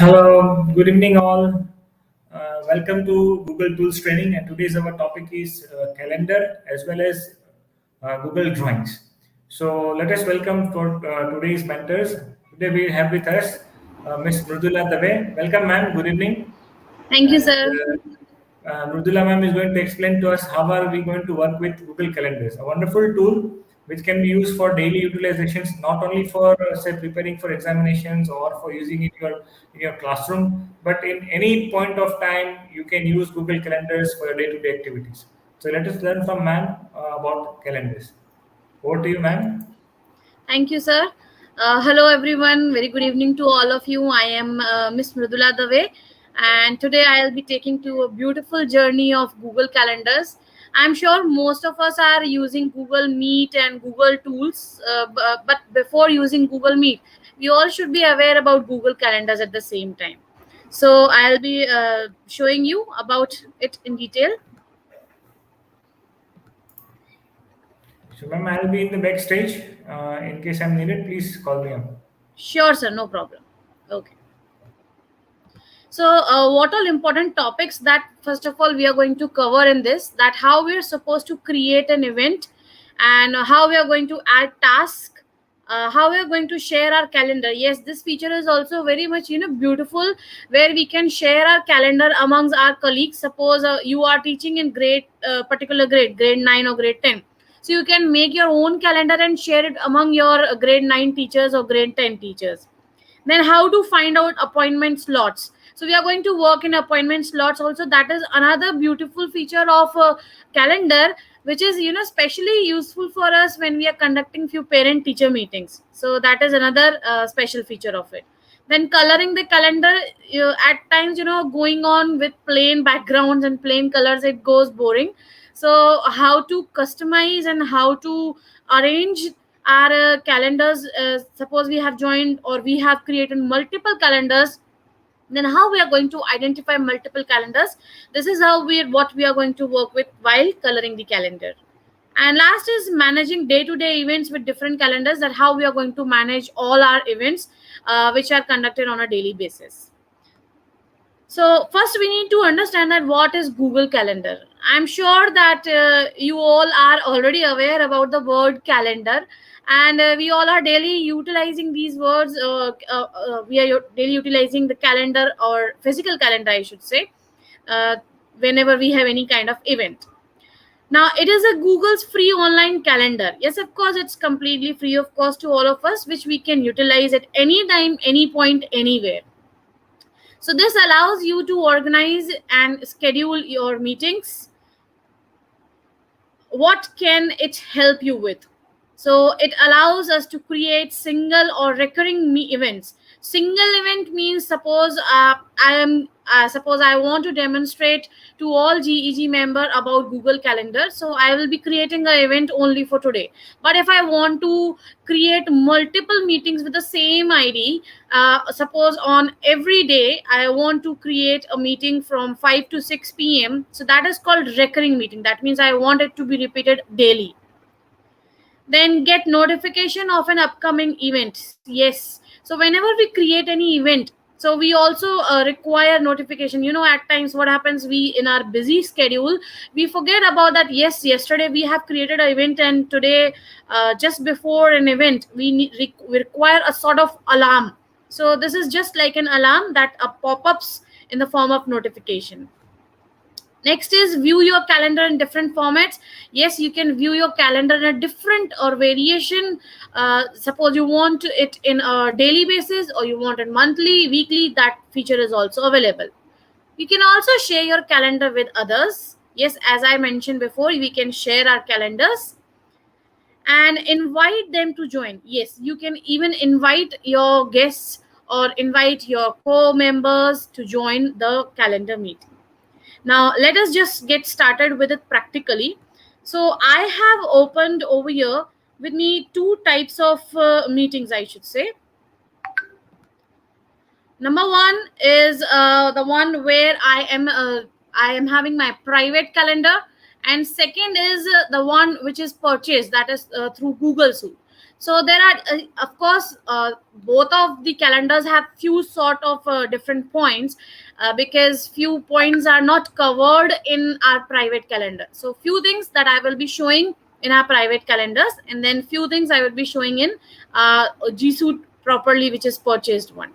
Hello, good evening all. Welcome to Google Tools training, and today's our topic is calendar as well as Google Drawings. So let us welcome for today's mentors. Today we have with us Miss Mridula Dave. Welcome, ma'am. Good evening. Thank you, And sir. Mridula ma'am is going to explain to us how are we going to work with Google Calendars, a wonderful tool which can be used for daily utilizations, not only for say preparing for examinations or for using in your classroom, but in any point of time you can use Google Calendars for your day-to-day activities. So let us learn from ma'am about calendars. Over to you, ma'am. Thank you, sir. Hello, everyone. Very good evening to all of you. I am Miss Mridula Dave, and today I'll be taking to a beautiful journey of Google Calendars. I'm sure most of us are using Google Meet and Google Tools, but before using Google Meet, we all should be aware about Google Calendars at the same time. So I'll be showing you about it in detail. So ma'am, I'll be in the backstage. In case I'm needed, please call me up. Sure, sir. No problem. Okay. So, what all important topics that first of all we are going to cover in this? That how we are supposed to create an event, and how we are going to add task, how we are going to share our calendar. Yes, this feature is also very much beautiful, where we can share our calendar amongst our colleagues. Suppose you are teaching in particular grade 9 or grade 10. So you can make your own calendar and share it among your grade 9 teachers or grade 10 teachers. Then how to find out appointment slots. So we are going to work in appointment slots also. That is another beautiful feature of calendar, which is specially useful for us when we are conducting few parent teacher meetings. So that is another special feature of it. Then coloring the calendar, at times going on with plain backgrounds and plain colors, it goes boring. So how to customize and how to arrange our calendars. Suppose we have joined or we have created multiple calendars, then how we are going to identify multiple calendars. This is how we are going to work with while coloring the calendar. And last is managing day-to-day events with different calendars, that how we are going to manage all our events which are conducted on a daily basis. So first we need to understand that what is Google Calendar. I'm sure that you all are already aware about the word calendar, and we all are daily utilizing these words. We are daily utilizing the calendar, or physical calendar, I should say, uh, whenever we have any kind of event. Now, it is a Google's free online calendar. Yes, of course, it's completely free of cost to all of us, which we can utilize at any time, any point, anywhere. So this allows you to organize and schedule your meetings. What can it help you with? So it allows us to create single or recurring events. Single event means, suppose I want to demonstrate to all GEG member about Google Calendar, so I will be creating an event only for today. But if I want to create multiple meetings with the same ID, suppose on every day I want to create a meeting from 5 to 6 p.m., so that is called recurring meeting. That means I want it to be repeated daily. Then get notification of an upcoming event. Yes, so whenever we create any event, so we also require notification. At times what happens, we in our busy schedule, we forget about that. Yes, yesterday we have created an event, and today, just before an event, we require a sort of alarm. So this is just like an alarm that pop-ups in the form of notification. Next is view your calendar in different formats. Yes, you can view your calendar in a different or variation. Suppose you want it in a daily basis, or you want it monthly, weekly, that feature is also available. You can also share your calendar with others. Yes, as I mentioned before, we can share our calendars and invite them to join. Yes, you can even invite your guests or invite your co-members to join the calendar meeting. Now, let us just get started with it practically. So, I have opened over here with me two types of meetings, I should say. Number one is the one where I am having my private calendar, and second is the one which is purchased, that is through Google Suite. So there are, of course, both of the calendars have few sort of different points, because few points are not covered in our private calendar. So few things that I will be showing in our private calendars, and then few things I will be showing in G Suite properly, which is purchased one.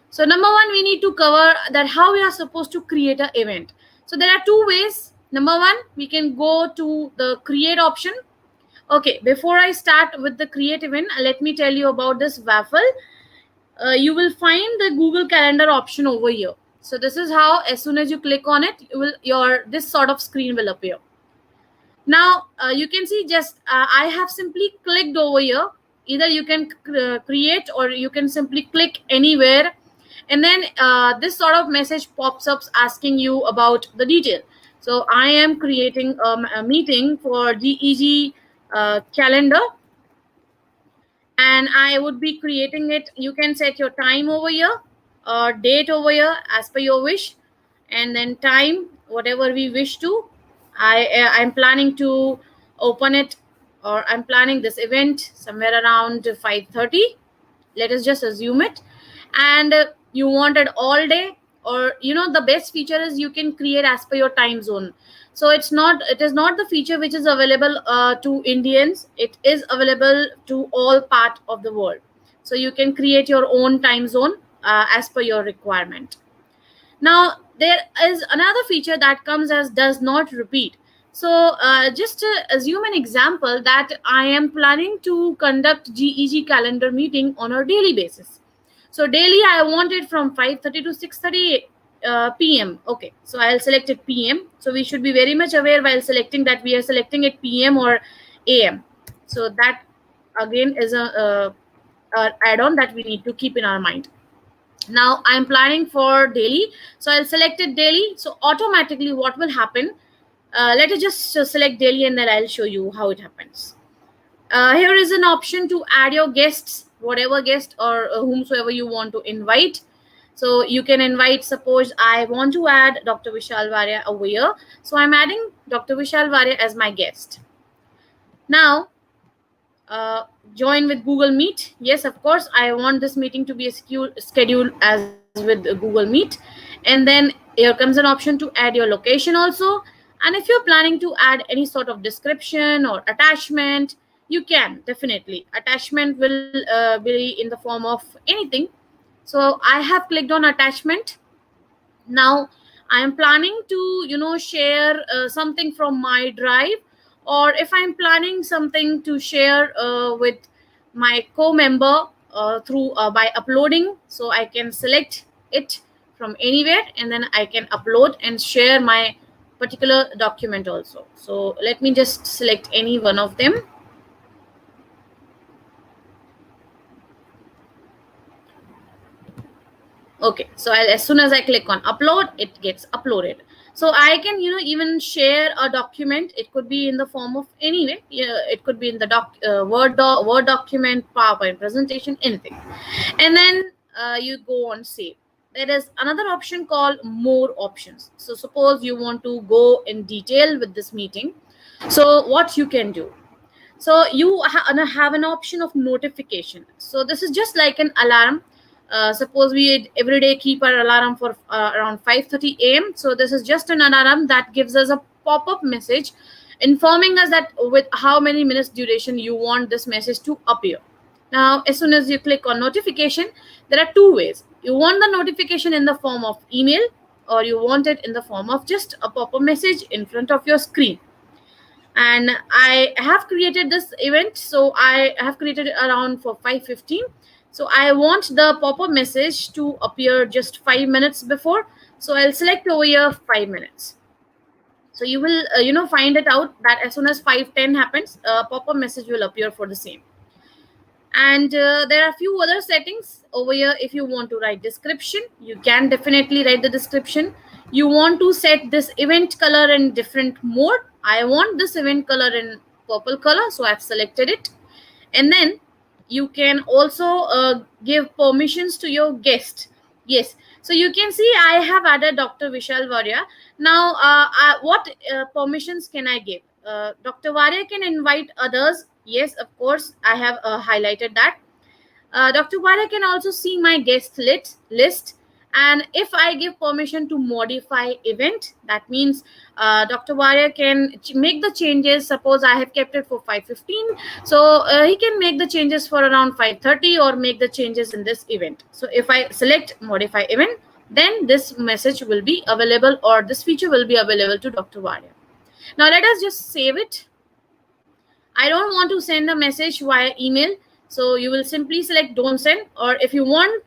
So number one, we need to cover that how we are supposed to create an event. So there are two ways. Number one, we can go to the create option. Okay, before I start with the create event, let me tell you about this waffle. You will find the Google Calendar option over here. So this is how, as soon as you click on it, your this sort of screen will appear. Now you can see, just I have simply clicked over here. Either you can create, or you can simply click anywhere, and then this sort of message pops up asking you about the detail. So I am creating a meeting for GEG calendar, and I would be creating it. You can set your time over here, or date over here, as per your wish, and then time, whatever we wish to. I'm planning to open it, or I'm planning this event somewhere around 5:30. Let us just assume it. And you want it all day, or the best feature is you can create as per your time zone. So it is not the feature which is available to Indians. It is available to all part of the world. So you can create your own time zone as per your requirement. Now there is another feature that comes as does not repeat. So just to assume an example that I am planning to conduct GEG calendar meeting on a daily basis. So daily I want it from 5:30 to 6:30 p.m. Okay, so I'll select it p.m. So we should be very much aware while selecting that we are selecting it p.m. or a.m. So that again is a add-on that we need to keep in our mind. Now I'm planning for daily, so I'll select it daily. So automatically what will happen, let us just select daily, and then I'll show you how it happens. Here is an option to add your guests, whatever guest or whomsoever you want to invite. So you can invite, suppose I want to add Dr. Vishal Varia over here. So I'm adding Dr. Vishal Varia as my guest. Now join with Google Meet. Yes, of course, I want this meeting to be scheduled as with Google Meet. And then here comes an option to add your location also. And if you're planning to add any sort of description or attachment, you can definitely. Attachment will be in the form of anything. So I have clicked on attachment. Now I am planning to share something from my drive, or if I'm planning something to share with my co-member through by uploading, so I can select it from anywhere, and then I can upload and share my particular document also. So let me just select any one of them. Okay, so as soon as I click on upload, it gets uploaded. So I can even share a document. It could be in the form of anyway. It could be in the word document, PowerPoint presentation, anything. And then you go on save. There is another option called more options. So suppose you want to go in detail with this meeting. So what you can do, so you have an option of notification. So this is just like an alarm. Suppose we every day keep our alarm for around 5:30 a.m. So this is just an alarm that gives us a pop-up message informing us that with how many minutes duration you want this message to appear. Now as soon as you click on notification, there are two ways. You want the notification in the form of email, or you want it in the form of just a pop-up message in front of your screen. And I have created this event, so I have created it around for 5:15. So I want the pop-up message to appear just 5 minutes before. So I'll select over here 5 minutes. So you will find it out that as soon as 5:10 happens, a pop-up message will appear for the same. And there are a few other settings over here. If you want to write description, you can definitely write the description. You want to set this event color in different mode. I want this event color in purple color, so I've selected it. And then you can also give permissions to your guest. Yes, so you can see I have added Dr. Vishal Varia. Now what permissions can I give? Dr. Varia can invite others Yes, of course, I have highlighted that. Dr. Warrior can also see my guest list. And if I give permission to modify event, that means Dr. Warrior can make the changes. Suppose I have kept it for 5:15, so he can make the changes for around 5:30 or make the changes in this event. So if I select modify event, then this message will be available, or this feature will be available to Dr. Warrior. Now let us just save it. I don't want to send a message via email. So you will simply select don't send, or if you want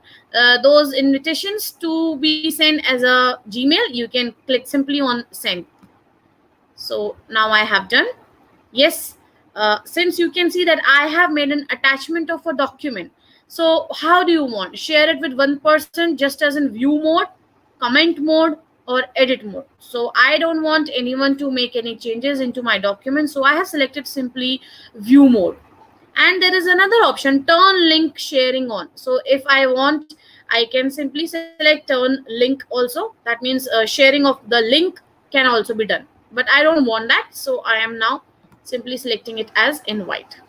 those invitations to be sent as a Gmail, you can click simply on send. So now I have done. Yes, since you can see that I have made an attachment of a document. So how do you want? Share it with one person just as in view mode, comment mode, or edit mode. So I don't want anyone to make any changes into my document. So I have selected simply view mode. And there is another option, turn link sharing on. So if I want, I can simply select turn link also. That means sharing of the link can also be done, but I don't want that, so I am now simply selecting it as invite.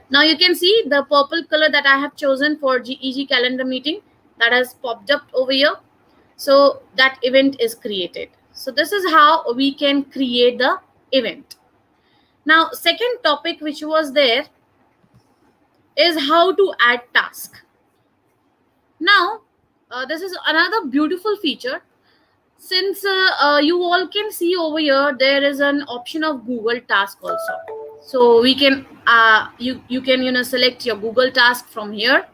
Now you can see the purple color that I have chosen for GEG calendar meeting that has popped up over here. So that event is created. So this is how we can create the event. Now second topic which was there is how to add task. Now this is another beautiful feature. Since you all can see over here, there is an option of Google Task also. So we can you can select your Google Task from here.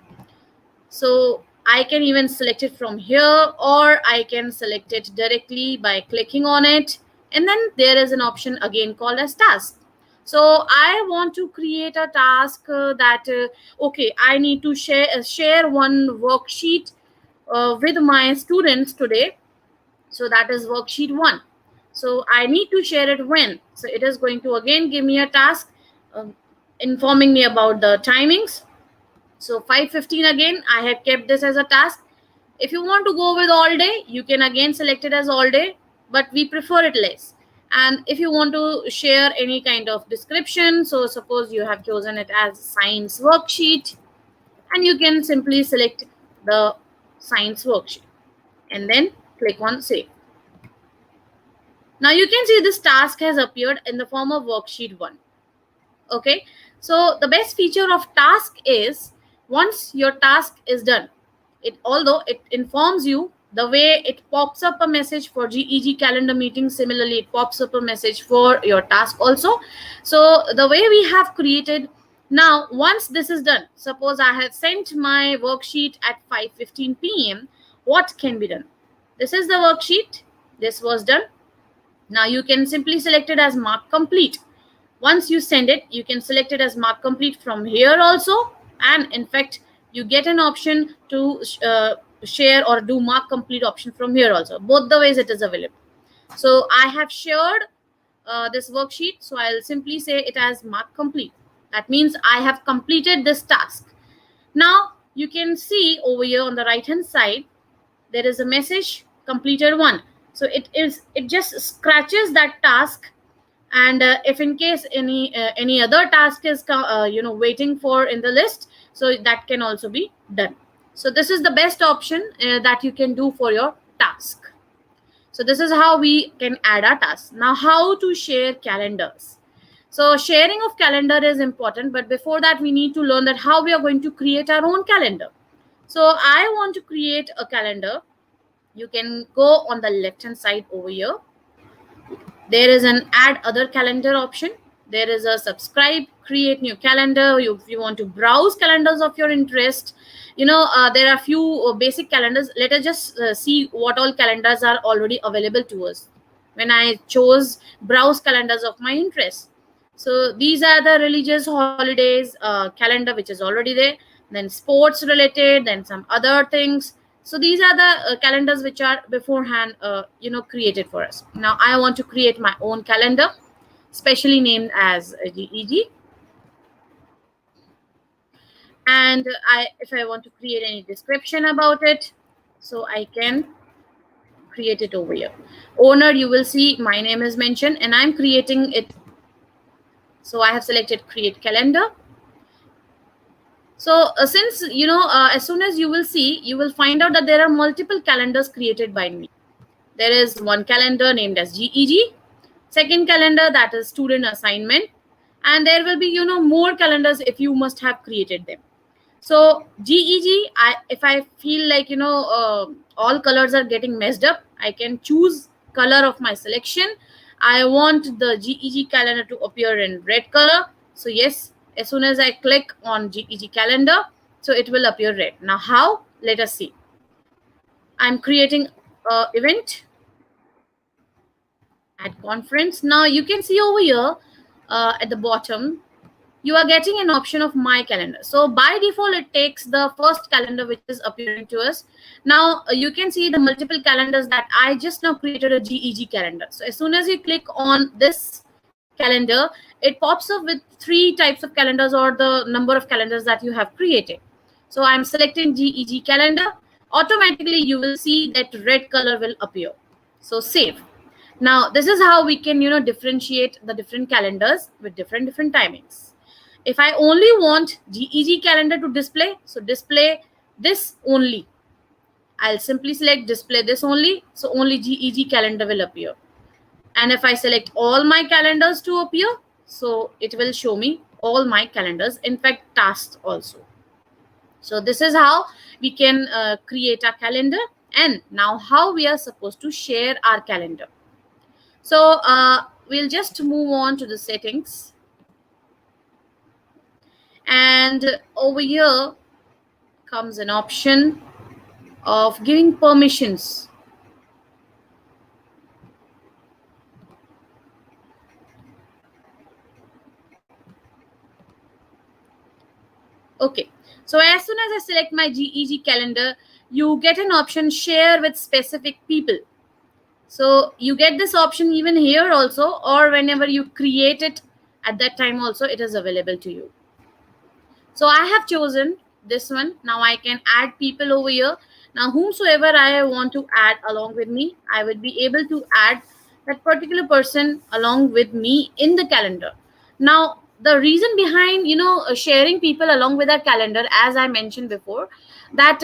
So I can even select it from here, or I can select it directly by clicking on it. And then there is an option again called as task. So I want to create a task that okay, I need to share one worksheet with my students today. So that is worksheet 1. So I need to share it when. So it is going to again give me a task informing me about the timings. So 5:15 again, I have kept this as a task. If you want to go with all day, you can again select it as all day, but we prefer it less. And if you want to share any kind of description, so suppose you have chosen it as science worksheet, and you can simply select the science worksheet and then click on save. Now you can see this task has appeared in the form of worksheet 1. Okay, so the best feature of task is once your task is done, although it informs you the way it pops up a message for GEG calendar meeting, similarly it pops up a message for your task also. So the way we have created, now once this is done, suppose I have sent my worksheet at 5:15 p.m. what can be done? This is the worksheet. This was done. Now you can simply select it as mark complete. Once you send it, you can select it as mark complete from here also. And in fact, you get an option to share or do mark complete option from here also. Both the ways it is available. So I have shared this worksheet. So I'll simply say it as mark complete. That means I have completed this task. Now you can see over here on the right hand side, there is a message completed 1. So it just scratches that task, and if in case any other task is waiting for in the list, so that can also be done. So this is the best option that you can do for your task. So this is how we can add our tasks. Now how to share calendars. So sharing of calendar is important, but before that we need to learn that how we are going to create our own calendar. So I want to create a calendar. You can go on the left hand side over here. There is an add other calendar option. There is a subscribe, create new calendar. If you want to browse calendars of your interest, there are few basic calendars. Let us just see what all calendars are already available to us. When I chose browse calendars of my interest, so these are the religious holidays calendar which is already there, then sports related, then some other things. So these are the calendars which are beforehand created for us. Now I want to create my own calendar, specially named as GEG. And if I want to create any description about it, so I can create it over here. Owner, you will see my name is mentioned, and I'm creating it So I have selected create calendar. So since as soon as you will see, you will find out that there are multiple calendars created by me. There is one calendar named as GEG, second calendar that is student assignment, and there will be more calendars if you must have created them. So GEG, if I feel like all colors are getting messed up, I can choose color of my selection. I want the GEG calendar to appear in red color. So yes, as soon as I click on GEG calendar, so it will appear red. Now how? Let us see. I'm creating a event at conference. Now you can see over here at the bottom, you are getting an option of my calendar. So by default, it takes the first calendar which is appearing to us. Now you can see the multiple calendars that I just now created a GEG calendar. So as soon as you click on this calendar, it pops up with 3 types of calendars or the number of calendars that you have created. So I'm selecting GEG calendar. Automatically you will see that red color will appear. So save. Now this is how we can differentiate the different calendars with different timings. If I only want GEG calendar to display, so display this only, I'll simply select display this only, so only GEG calendar will appear. And if I select all my calendars to appear, so it will show me all my calendars, in fact tasks also. So this is how we can create a calendar. And now how we are supposed to share our calendar. So we'll just move on to the settings. And over here comes an option of giving permissions. Okay, so as soon as I select my GEG calendar, you get an option share with specific people. So you get this option even here also, or whenever you create it, at that time also it is available to you. So I have chosen this one. Now I can add people over here. Now whomsoever I want to add along with me, I will be able to add that particular person along with me in the calendar. Now the reason behind sharing people along with our calendar, as I mentioned before, that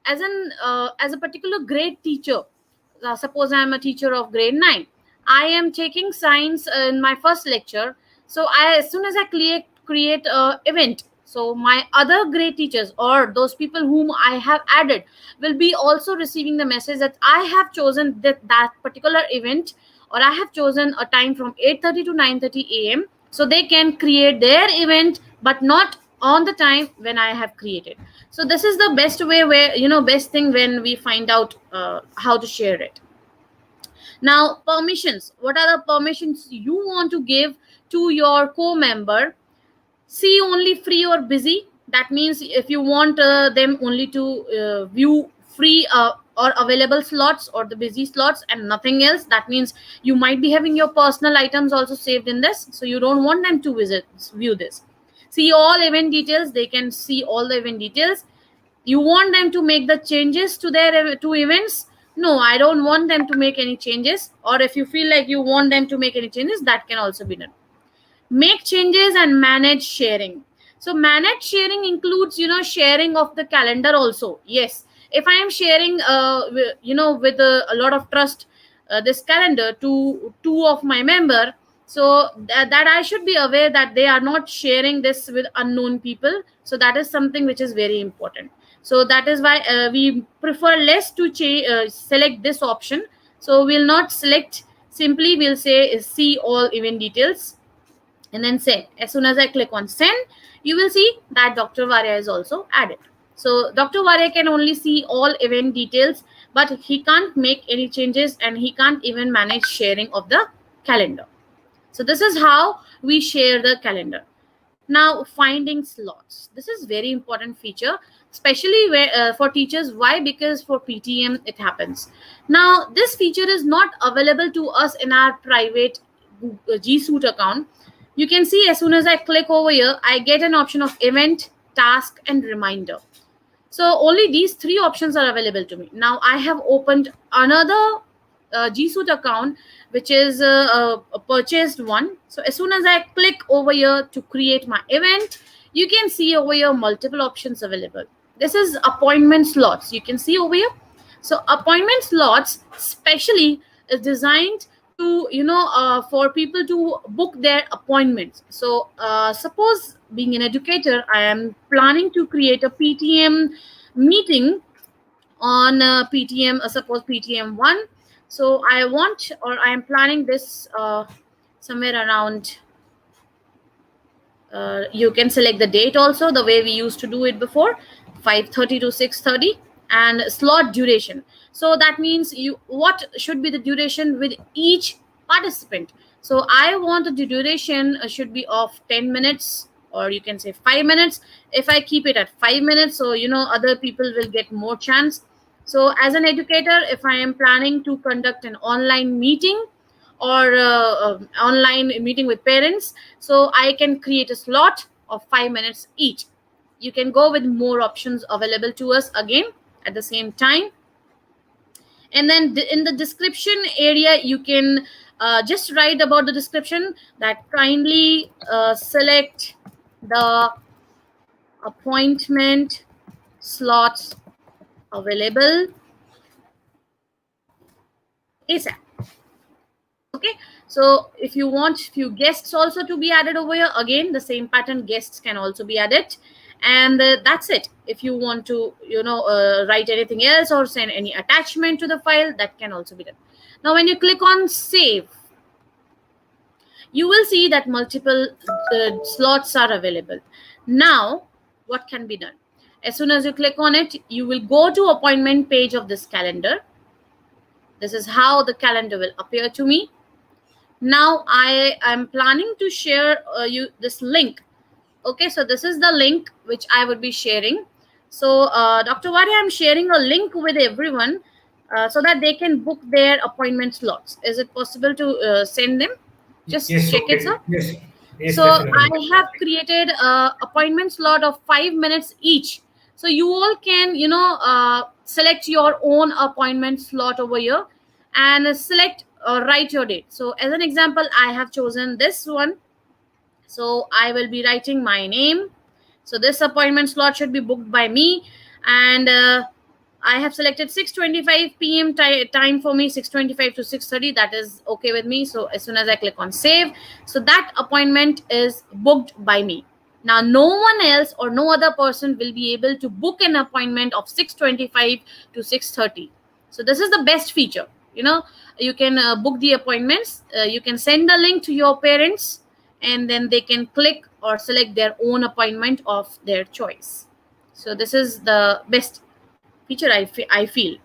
as a particular grade teacher, suppose I am a teacher of grade 9, I am taking science in my first lecture. So as soon as I create a event, so my other grade teachers or those people whom I have added will be also receiving the message that I have chosen that particular event, or I have chosen a time from 8:30 to 9:30 a.m. so they can create their event, but not on the time when I have created. So this is the best way, where best thing when we find out how to share it. Now permissions, what are the permissions you want to give to your co-member? See only, free or busy. That means if you want them only to view free or available slots or the busy slots and nothing else, that means you might be having your personal items also saved in this, so you don't want them to view this. See all event details, they can see all the event details. You want them to make the changes to their two events? No, I don't want them to make any changes. Or if you feel like you want them to make any changes, that can also be done. Make changes and manage sharing. So manage sharing includes sharing of the calendar also. Yes, if I am sharing with a lot of trust this calendar to two of my member, so that I should be aware that they are not sharing this with unknown people. So that is something which is very important. So that is why we prefer less to select this option. So we'll not select, simply we'll say see all event details and then send. As soon as I click on send, you will see that Dr. Varya is also added. So Dr. Varya can only see all event details, but he can't make any changes and he can't even manage sharing of the calendar. So this is how we share the calendar. Now finding slots. This is very important feature, especially for teachers. Why? Because for PTM it happens. Now this feature is not available to us in our private G Suite account. You can see as soon as I click over here, I get an option of event, task, and reminder. So only these three options are available to me. Now I have opened another G Suite account, which is a purchased one. So as soon as I click over here to create my event, you can see over here multiple options available. This is appointment slots. You can see over here. So appointment slots specially is designed to, for people to book their appointments. So suppose being an educator, I am planning to create a PTM meeting on PTM, suppose PTM 1. So I want, or I am planning this somewhere around, you can select the date also the way we used to do it before, 5:30 to 6:30, and slot duration. So that means you, what should be the duration with each participant. So I want the duration should be of 10 minutes, or you can say 5 minutes. If I keep it at 5 minutes, so other people will get more chance. So as an educator, if I am planning to conduct an online meeting or online meeting with parents, so I can create a slot of 5 minutes each. You can go with more options available to us again at the same time. And then in the description area, you can just write about the description that kindly select the appointment slots available ASAP. Okay, so if you want few guests also to be added over here, again the same pattern, guests can also be added. And that's it. If you want to write anything else or send any attachment to the file, that can also be done. Now when you click on save, you will see that multiple slots are available. Now what can be done? As soon as you click on it, you will go to appointment page of this calendar. This is how the calendar will appear to me. Now I am planning to share you this link. Okay, so this is the link which I would be sharing. So Dr. Wari, I'm sharing a link with everyone so that they can book their appointment slots. Is it possible to send them? Just Yes, check it, okay. sir. Yes, So I definitely. have created a appointment slot of 5 minutes each. So you all can, select your own appointment slot over here and select or write your date. So as an example, I have chosen this one. So I will be writing my name. So this appointment slot should be booked by me, and I have selected 6:25 p.m. Time for me, 6:25 to 6:30. That is okay with me. So as soon as I click on save, so that appointment is booked by me. Now no one else or no other person will be able to book an appointment of 6:25 to 6:30. So this is the best feature. You can book the appointments. You can send the link to your parents, and then they can click or select their own appointment of their choice. So this is the best feature I feel.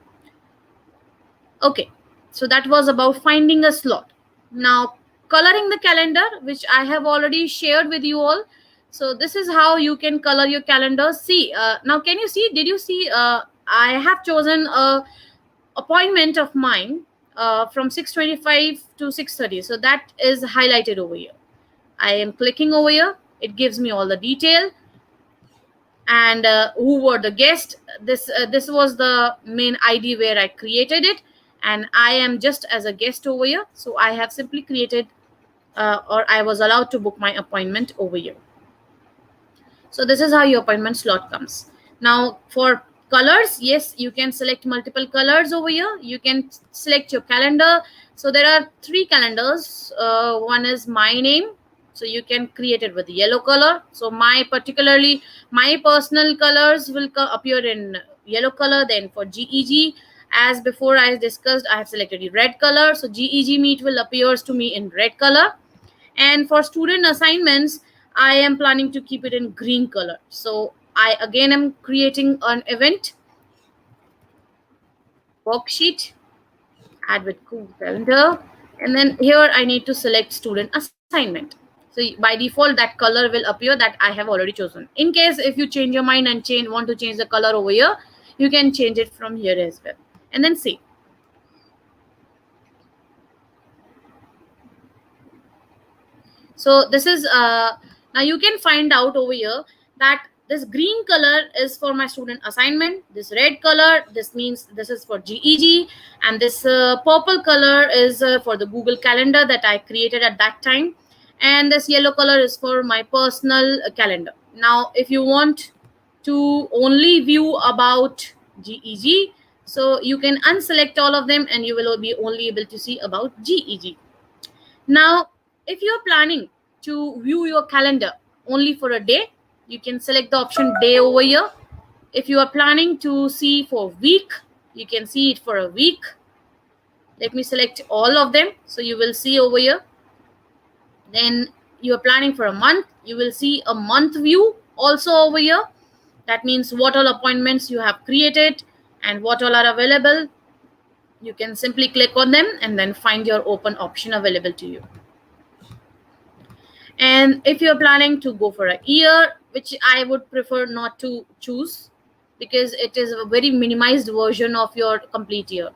Okay, so that was about finding a slot. Now coloring the calendar, which I have already shared with you all. So this is how you can color your calendar. See, now can you see, did you see, I have chosen a appointment of mine from 6:25 to 6:30. So that is highlighted over here. I am clicking over here. It gives me all the detail and who were the guests. This was the main ID where I created it, and I am just as a guest over here. So I have simply created or I was allowed to book my appointment over here. So this is how your appointment slot comes. Now for colors, yes, you can select multiple colors over here. You can select your calendar. So there are 3 calendars. One is my name. So you can create it with yellow color. So my personal colors will appear in yellow color. Then for GEG, as before I discussed, I have selected the red color. So GEG meet will appears to me in red color. And for student assignments, I am planning to keep it in green color. So I again am creating an event worksheet, add with Google Calendar, and then here I need to select student assignment. So by default, that color will appear that I have already chosen. In case if you change your mind and want to change the color over here, you can change it from here as well. And then see. So this is now you can find out over here that this green color is for my student assignment, this red color, this means this is for GEG, and this purple color is for the Google Calendar that I created at that time, and this yellow color is for my personal calendar. Now if you want to only view about GEG, so you can unselect all of them and you will be only able to see about GEG. Now if you are planning to view your calendar only for a day, you can select the option day over here. If you are planning to see for week, you can see it for a week. Let me select all of them, so you will see over here. Then you are planning for a month, you will see a month view also over here. That means what all appointments you have created and what all are available. You can simply click on them and then find your open option available to you. And if you're planning to go for a year, which I would prefer not to choose because it is a very minimized version of your complete year.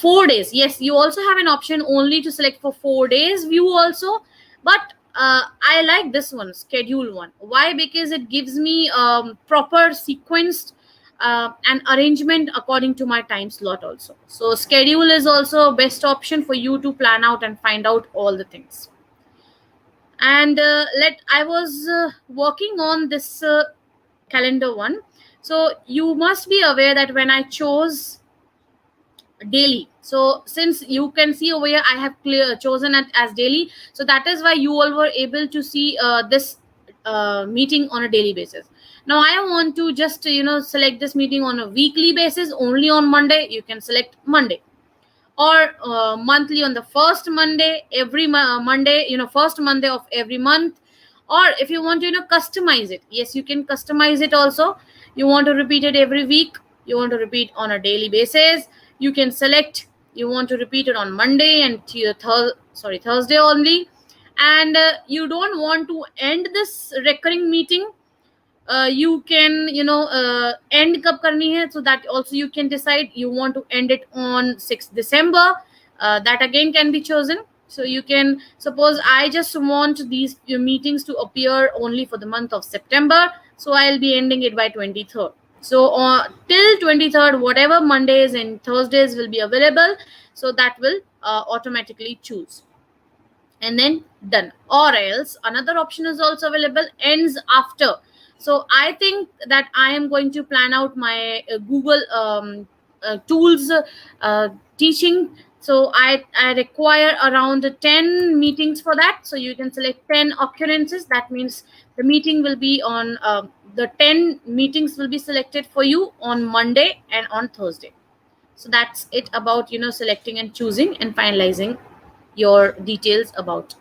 4 days, yes, you also have an option only to select for 4 days view also, but I like this one, schedule one. Why? Because it gives me proper sequenced and arrangement according to my time slot also. So schedule is also best option for you to plan out and find out all the things. And I was working on this calendar one, so you must be aware that when I chose daily, so since you can see over here I have chosen it as daily, so that is why you all were able to see this meeting on a daily basis. Now I want to just select this meeting on a weekly basis, only on Monday. You can select Monday, or monthly on the first Monday every Monday, first Monday of every month. Or if you want to customize it, yes, you can customize it also. You want to repeat it every week, you want to repeat on a daily basis, you can select you want to repeat it on Monday and Thursday only. And you don't want to end this recurring meeting, you can end kab karni hai, so that also you can decide you want to end it on 6th December. That again can be chosen. So you can suppose I just want these meetings to appear only for the month of September, so I'll be ending it by 23rd. So till 23rd, whatever Mondays and Thursdays will be available, so that will automatically choose, and then done. Or else another option is also available, ends after. So I think that I am going to plan out my Google tools teaching. So I require around 10 meetings for that. So you can select 10 occurrences. That means the meeting will be on the 10 meetings will be selected for you on Monday and on Thursday. So that's it about selecting and choosing and finalizing your details about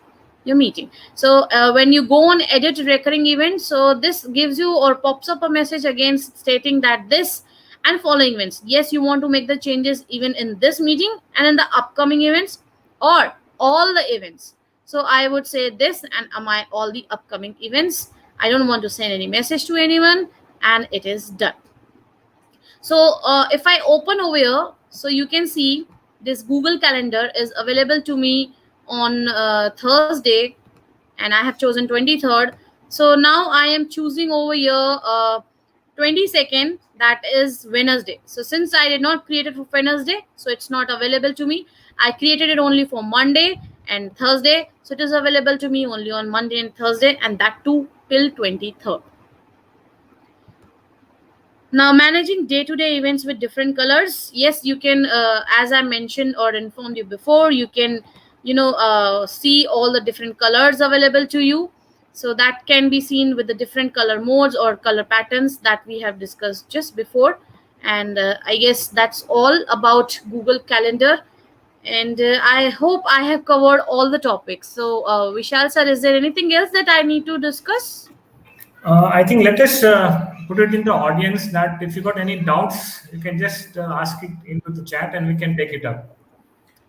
your meeting. So when you go on edit recurring events, so this gives you or pops up a message again stating that this and following events, yes, you want to make the changes even in this meeting and in the upcoming events, or all the events. So I would say this and all the upcoming events. I don't want to send any message to anyone, and it is done. So if I open over here, so you can see this Google Calendar is available to me on Thursday, and I have chosen 23rd. So now I am choosing over here 22nd, that is Wednesday. So since I did not create it for Wednesday, so it's not available to me. I created it only for Monday and Thursday, so it is available to me only on Monday and Thursday, and that too till 23rd. Now, managing day-to-day events with different colors. Yes, you can, as I mentioned or informed you before, you can, see all the different colors available to you. So that can be seen with the different color modes or color patterns that we have discussed just before. And I guess that's all about Google Calendar. And I hope I have covered all the topics. So, Vishal sir, is there anything else that I need to discuss? I think let us put it in the audience that if you got any doubts, you can just ask it into the chat and we can take it up.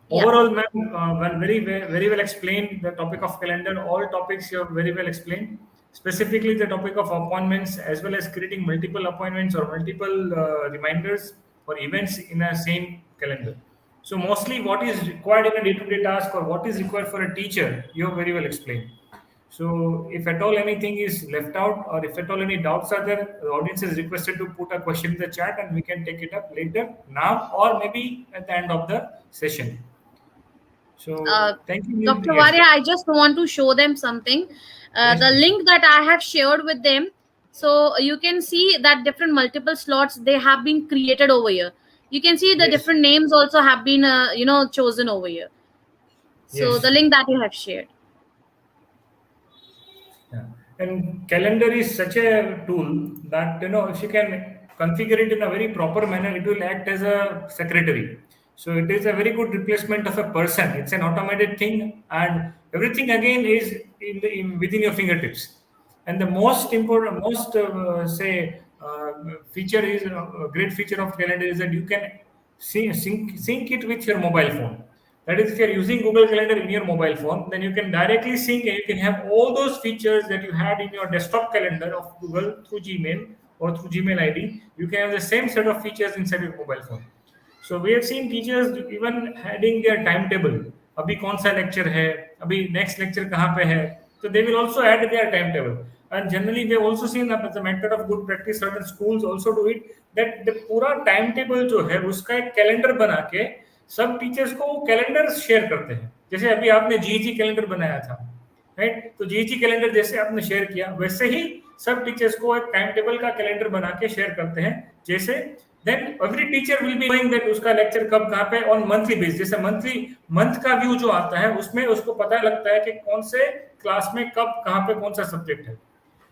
Yeah. Overall, ma'am, very well explained the topic of calendar. All topics you have very well explained. Specifically, the topic of appointments as well as creating multiple appointments or multiple reminders or events in a same calendar. So mostly, what is required in a day-to-day task or what is required for a teacher, you have very well explained. So if at all anything is left out, or if at all any doubts are there, the audience is requested to put a question in the chat and we can take it up later, now, or maybe at the end of the session. uh, So thank you. Dr. Yes, Varia, I just want to show them something. yes, The please. link that I have shared with them, so you can see that different multiple slots they have been created over here. You can see the Yes, different names also have been chosen over here. So the yes. link that you have shared. Yeah. And calendar is such a tool that if you can configure it in a very proper manner, it will act as a secretary. So it is a very good replacement of a person. It's an automated thing, and everything again is within your fingertips. And the most important, most say feature is a great feature of calendar is that you can sync it with your mobile phone. That is, if you're using Google Calendar in your mobile phone, then you can directly sync and you can have all those features that you had in your desktop calendar of Google through Gmail or through Gmail ID. You can have the same set of features inside your mobile phone. So we have seen teachers even adding their timetable. अभी कौन सा lecture है, अभी next lecture कहाँ पे है. So they will also add their timetable. And generally we have also seen that as a matter of good practice, certain schools also do it, that the पूरा timetable जो है उसका एक calendar बना के सब टीचर्स को वो कैलेंडर शेयर करते हैं. जैसे अभी आपने जीजी कैलेंडर बनाया था, राइट? तो जीजी कैलेंडर जैसे आपने शेयर किया, वैसे ही सब टीचर्स को एक टाइम टेबल का कैलेंडर बना के शेयर करते हैं. जैसे then every teacher will be knowing that उसका लेक्चर कब कहाँ पे ऑन मंथली बेस. जैसे मंथली मंथ का व्यू जो आता है उसमें उसको पता लगता है कि कौन से क्लास में कब कहाँ पे कौन सा सब्जेक्ट है.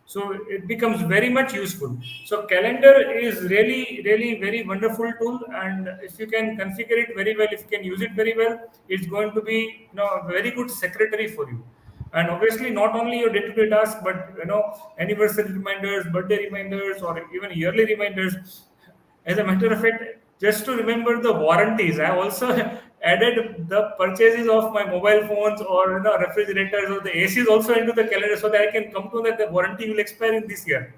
So it becomes very much useful. So calendar is really very wonderful tool, and if you can configure it very well, if you can use it very well, it's going to be a very good secretary for you. And obviously not only your day-to-day tasks, but anniversary reminders, birthday reminders, or even yearly reminders. As a matter of fact, just to remember the warranties, I also added the purchases of my mobile phones or refrigerators or the ACs also into the calendar, so that I can come to that the warranty will expire in this year.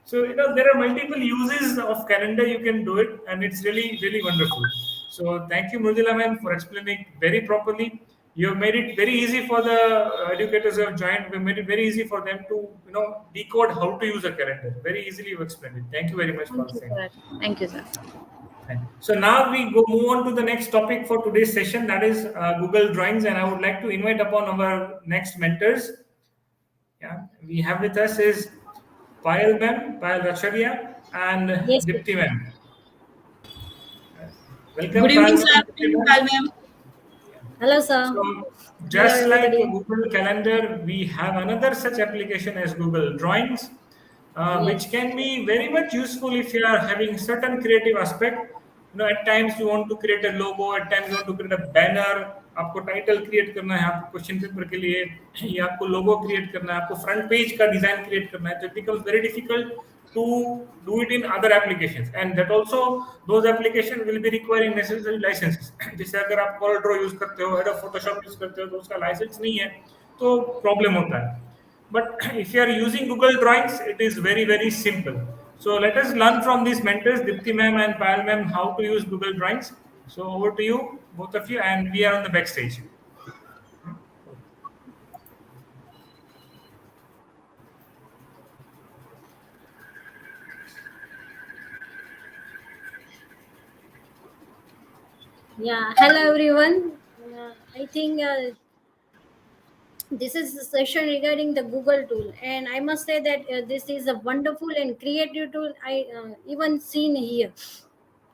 So there are multiple uses of calendar. You can do it, and it's really wonderful. So thank you, Murdila ma'am, for explaining very properly. You have made it very easy for the educators who have joined. We made it very easy for them to decode how to use a calendar. Very easily you explained it. Thank you very much for Thank you, saying. sir. Thank you, sir. So now we move on to the next topic for today's session, that is Google Drawings, and I would like to invite upon our next mentors. Yeah, we have with us is Payal ma'am, Payal Racharia, and Yes, sir. Dipti ma'am. Good Welcome, evening, Payal sir. ma'am, Good Dipti evening, ma'am. Pal ma'am. Hello, sir. So, Hello, just like everybody. Google Calendar, we have another such application as Google Drawings, which Yes. can be very much useful if you are having certain creative aspect. At times you want to create a logo, at times you want to create a banner. आपको title create करना है, आपको question paper के लिए, या आपको लोगो create करना है, आपको फ्रंट पेज का डिजाइन क्रिएट करना है, तो it becomes very difficult to do it in other applications, and that also those applications will be requiring necessary licenses. जैसे अगर आप Corel Draw यूज करते हो, Adobe Photoshop यूज करते हो, तो उसका लाइसेंस नहीं है, तो प्रॉब्लम होता है. But if you are using Google Drawings, it is very simple. So let us learn from these mentors, Dipti ma'am and Payal ma'am, how to use Google Drawings. So over to you, both of you, and we are on the backstage. Yeah, hello everyone. I think this is a session regarding the Google tool, and I must say that this is a wonderful and creative tool I even seen here.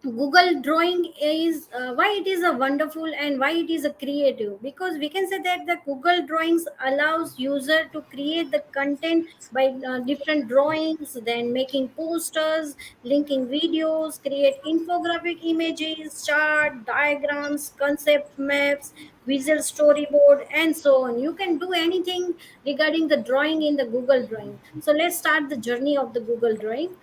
Google Drawing is why it is a wonderful and why it is a creative, because we can say that the Google Drawings allows user to create the content by different drawings, then making posters, linking videos, create infographic images, chart, diagrams, concept maps, visual storyboard, and so on. You can do anything regarding the drawing in the Google Drawing. So let's start the journey of the Google Drawing.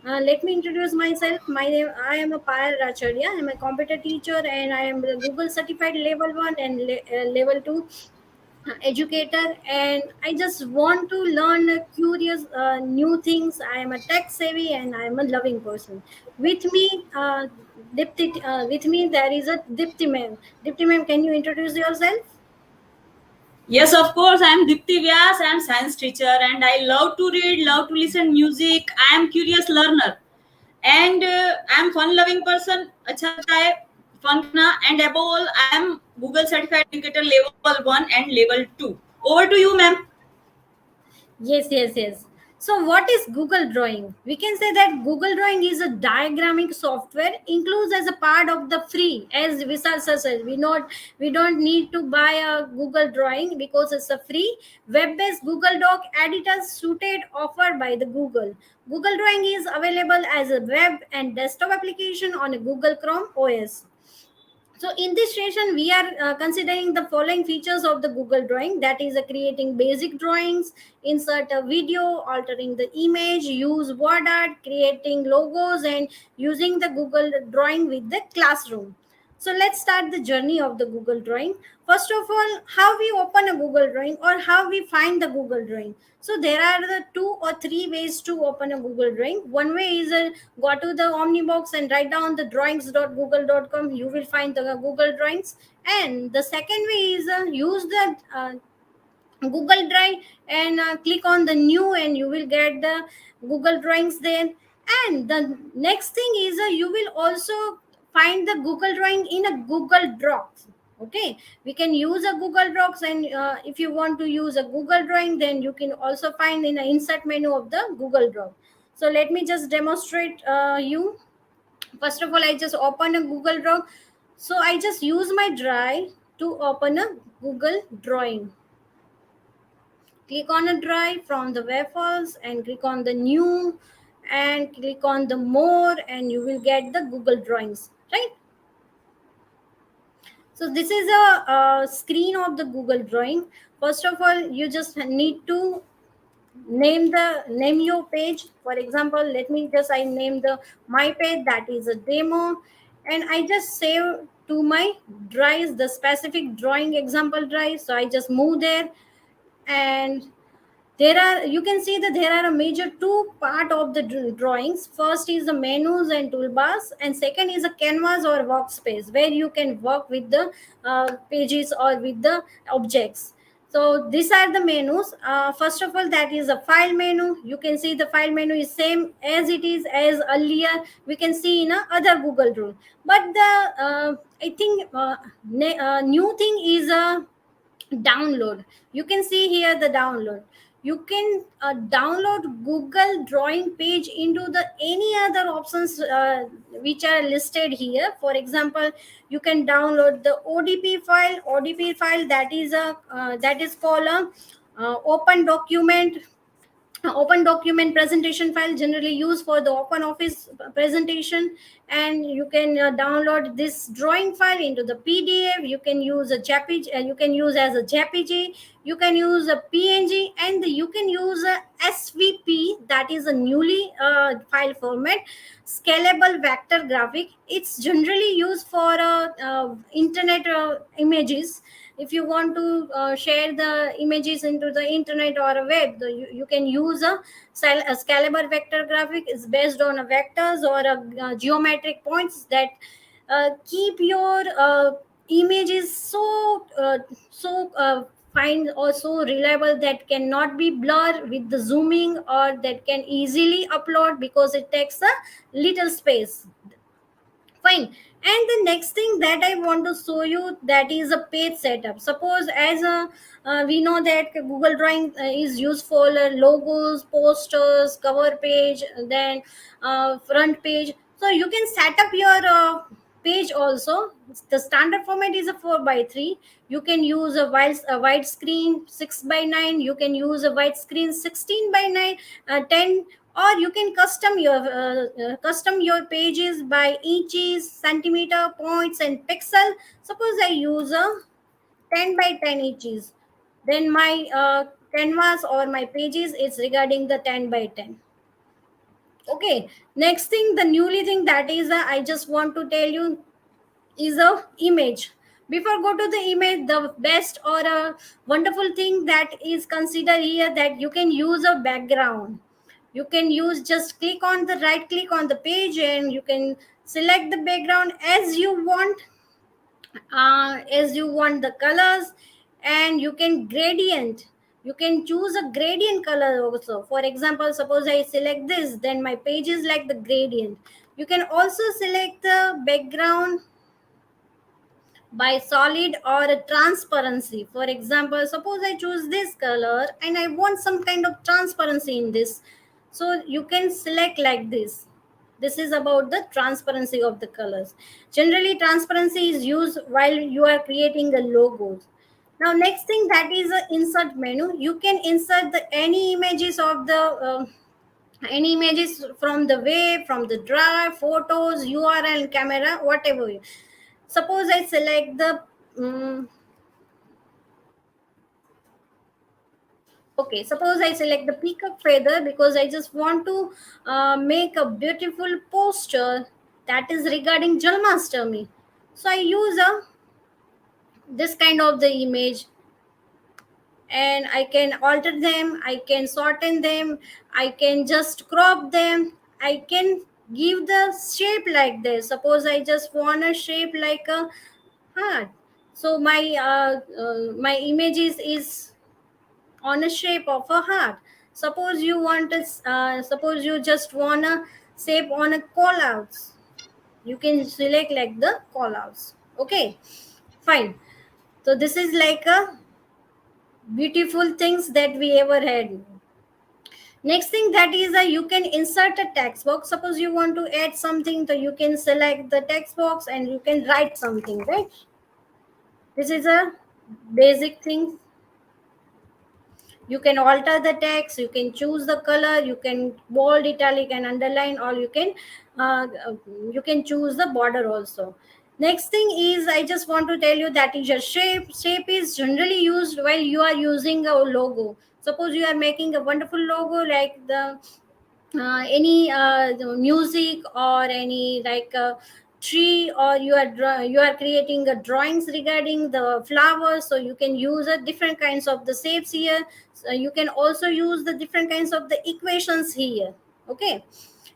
Let me introduce myself. My name, I am a Payal Racharya. I am a computer teacher, and I am the Google certified level 1 and level 2 educator. And I just want to learn curious new things. I am a tech savvy and I am a loving person. With me, with me there is a Dipti ma'am. Dipti ma'am, can you introduce yourself? Yes, of course. I am Dipti Vyas. I am science teacher, and I love to read, love to listen music. I am curious learner, and I am fun-loving person. अच्छा लगता है fun करना, and above all, I am Google certified educator level 1 and level 2. Over to you, ma'am. Yes, yes, yes. So, what is Google Drawing? We can say that Google Drawing is a diagrammic software, includes as a part of the free. As Vishal sir said, we don't need to buy a Google Drawing because it's a free web-based Google Doc editor suited offered by the Google. Google Drawing is available as a web and desktop application on a Google Chrome OS. So in this session, we are considering the following features of the Google Drawing, that is creating basic drawings, insert a video, altering the image, use word art, creating logos, and using the Google Drawing with the classroom. So let's start the journey of the Google Drawing. First of all, how we open a Google Drawing or how we find the Google Drawing. So there are the 2 or 3 ways to open a Google Drawing. One way is go to the Omnibox and write down the drawings.google.com. You will find the Google Drawings. And the second way is use the Google Drive and click on the new, and you will get the Google Drawings there. And the next thing is you will also find the Google Drawing in a Google Docs. Okay, we can use a Google Docs, and if you want to use a Google Drawing, then you can also find in the insert menu of the Google Doc. So let me just demonstrate you. First of all, I just open a Google Doc. So I just use my drive to open a Google Drawing. Click on a drive from the web files and click on the new and click on the more, and you will get the Google Drawings, right? So this is a screen of the Google Drawing. First of all, you just need to name your page. For example, let me just I name the my page, that is a demo, and I just save to my drives the specific drawing example drive. So I just move there, and there are, you can see that there are a major two part of the drawings. First is the menus and toolbars, and second is a canvas or workspace where you can work with the pages or with the objects. So these are the menus. First of all, that is a file menu. You can see the file menu is same as it is as earlier we can see in a other Google Drive, but the I think new thing is a download. You can see here the download. You can download Google Drawing page into the any other options which are listed here. For example, you can download the odp file, that is a that is called a open document presentation file, generally used for the open office presentation. And you can download this drawing file into the PDF. You can use a jpeg, you can use as a jpg, you can use a png, and you can use a svp, that is a newly file format, scalable vector graphic. It's generally used for internet images. If you want to share the images into the internet or a web, you can use a scalable vector graphic. Is based on a vectors or a geometric points that keep your images so fine or so reliable that cannot be blurred with the zooming, or that can easily upload because it takes a little space. Fine. And the next thing that I want to show you, that is a page setup. Suppose as a we know that Google Drawing is used for logos, posters, cover page, then front page. So you can set up your page also. The standard format is a 4 by 3. You can use a wide screen 6 by 9. You can use a wide screen 16 by 9, 10, or you can custom your pages by inches, centimeter, points, and pixel. Suppose I use a 10 by 10 inches, then my canvas or my pages is regarding the 10 by 10. Okay, next thing, the newly thing that is I just want to tell you is a image. Before go to the image, the best or a wonderful thing that is considered here, that you can use a background. You can use, just click on the right click on the page, and you can select the background as you want the colors. And you can gradient, you can choose a gradient color also. For example, suppose I select this, then my page is like the gradient. You can also select the background by solid or a transparency. For example, suppose I choose this color and I want some kind of transparency in this, so you can select like this. This is about the transparency of the colors. Generally transparency is used while you are creating a logos. Now next thing, that is a insert menu. You can insert the any images of the any images from the web, from the drive, photos, url, camera, whatever. Suppose I select the um, okay, suppose I select the peacock feather because I just want to make a beautiful poster that is regarding Jalmastami. So I use a this kind of the image, and I can alter them, I can shorten them, I can just crop them, I can give the shape like this. Suppose I just want a shape like a heart. So my image is on a shape of a heart. Suppose you want to suppose you just want a shape on a call outs, you can select like the call outs. Okay, fine. So this is like a beautiful things that we ever had. Next thing, that is a you can insert a text box. Suppose you want to add something, so you can select the text box and you can write something, right? This is a basic thing. You can alter the text, you can choose the color, you can bold, italic and underline, or uh, uh, you can choose the border also. Next thing is, I just want to tell you, that is your shape is generally used while you are using a logo. Suppose you are making a wonderful logo like the any the music or any like a tree, or you are creating a drawings regarding the flowers, so you can use a different kinds of the shapes here. So you can also use the different kinds of the equations here. Okay.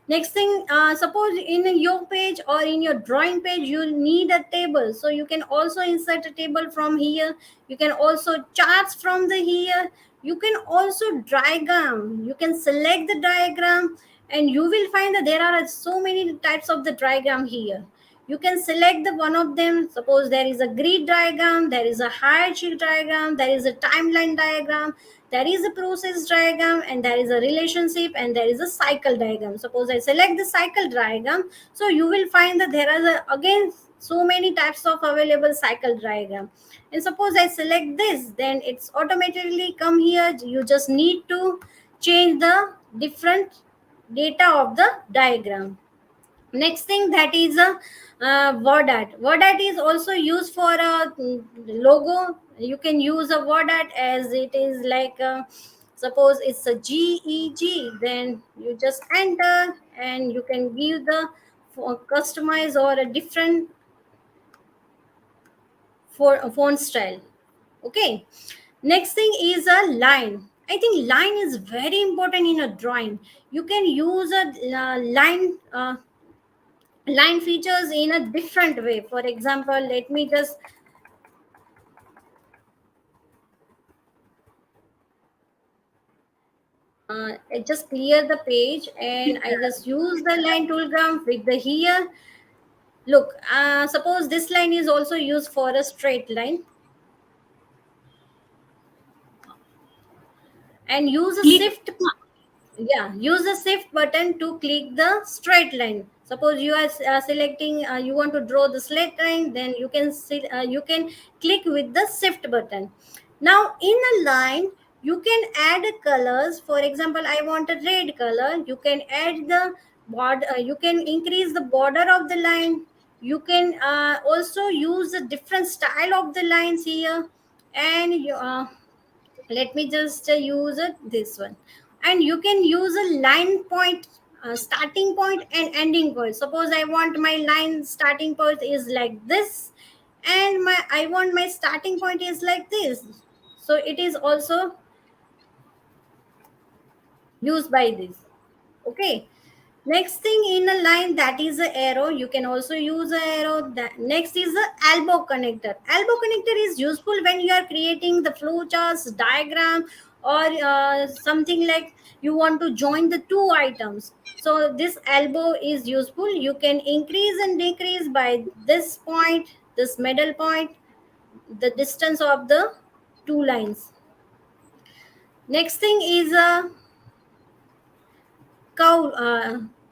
Next thing, suppose in your page or in your drawing page you need a table, so you can also insert a table from here. You can also charts from the here. You can also diagram, you can select the diagram, and you will find that there are so many types of the diagram here. You can select the one of them. Suppose there is a grid diagram, there is a hierarchy diagram, there is a timeline diagram, there is a process diagram, and there is a relationship, and there is a cycle diagram. Suppose I select the cycle diagram, so you will find that there are again so many types of available cycle diagram. And suppose I select this, then it's automatically come here. You just need to change the different data of the diagram. Next thing, that is a word art. Word art is also used for a logo. You can use a word art as it is like suppose it's a GEG, then you just enter and you can give the for customize or a different for a font style. Okay. Next thing is a line. I think line is very important in a drawing. You can use a line features in a different way. For example, let me just I just clear the page and I just use the line toolgram with the here. Look, suppose this line is also used for a straight line, and use a Click. shift. Yeah, use the shift button to click the straight line. Suppose you are selecting you want to draw the straight line, then you can click with the shift button. Now in a line, you can add colors. For example, I want a red color. You can add the border, you can increase the border of the line. You can also use a different style of the lines here. And let me just use it this one. And you can use a line point, starting point and ending point. Suppose I want my line starting point is like this, and my I want my starting point is like this, so it is also used by this. Okay. Next thing in a line, that is a arrow. You can also use a arrow. That next is the elbow connector. Elbow connector is useful when you are creating the flowcharts, diagram, or something like you want to join the two items. So this elbow is useful. You can increase and decrease by this point, this middle point, the distance of the two lines. Next thing is a cow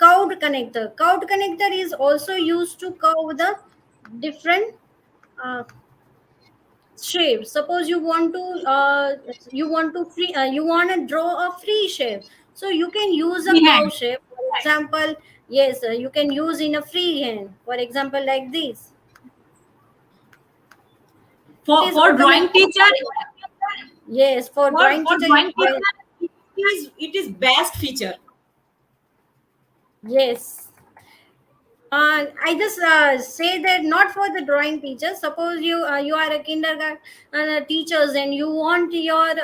cowed connector. Cowed connector is also used to curve the different uh, shape. Suppose you want to free you want to draw a free shape, so you can use a cow Freehand. shape. For example, yes, you can use in a freehand. For example, like this. It is For automatic. drawing teacher, Yes, for drawing for teacher, drawing teacher, it is best feature. yes. I just say that not for the drawing teachers. Suppose you are a kindergarten teachers and you want your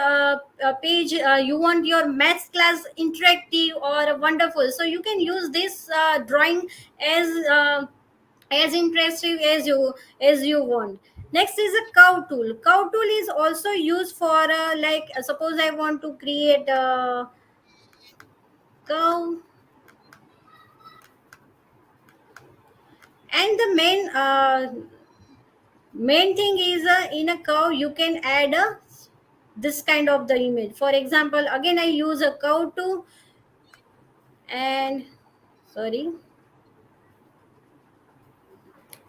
page, you want your maths class interactive or wonderful. So you can use this drawing as uh, as impressive as you want. Next is a cow tool. Cow tool is also used for like suppose I want to create a cow, and the main thing is in a curve you can add a this kind of the image. For example, again I use a curve to, and sorry,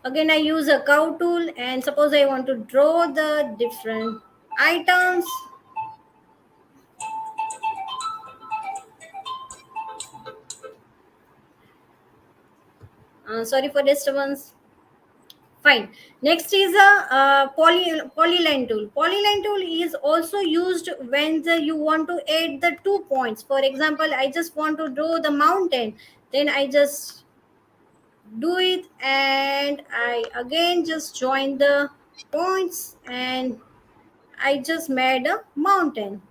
again I use a curve tool, and suppose I want to draw the different items. Sorry for disturbance. Fine. Next is a polyline tool. Polyline tool is also used when you want to add the 2 points. For example, I just want to draw the mountain, then I just do it, and I again just join the points, and I just made a mountain.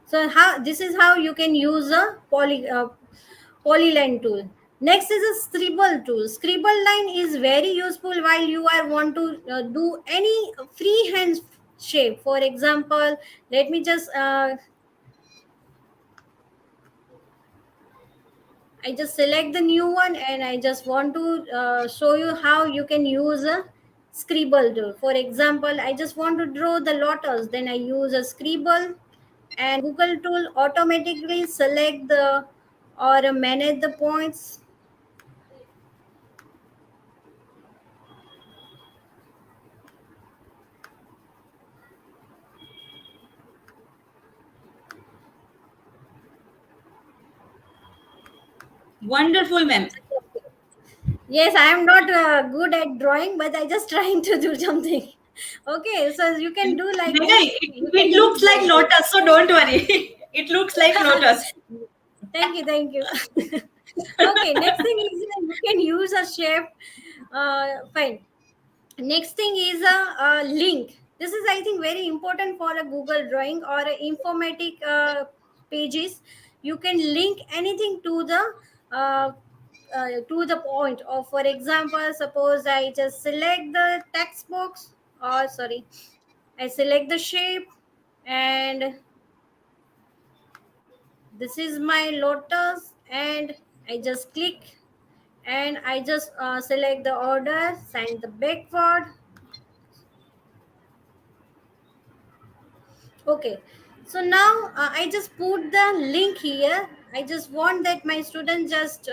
So how this is how you can use a polyline tool. Next is a scribble tool. Scribble line is very useful while you are want to do any freehand shape. For example, let me just I just select the new one, and I just want to show you how you can use a scribble tool. For example, I just want to draw the lotus, then I use a scribble, and Google tool automatically select the or manage the points. Wonderful, ma'am. Yes, I am not good at drawing, but I just trying to do something. Okay, so you can do like Mega, this. You can it use looks like like this. lotus, so don't worry. It looks like lotus. Thank you, thank you. Okay, next thing is you can use a shape. Fine. Next thing is a link. This is, I think, very important for a Google Drawing or a informatic pages. You can link anything uh, to the point. Or for example, suppose I just select the text box, or sorry, I select the shape, and this is my lotus, and I just click, and I just select the order, send the backward. Okay, so now I just put the link here. I just want that my student just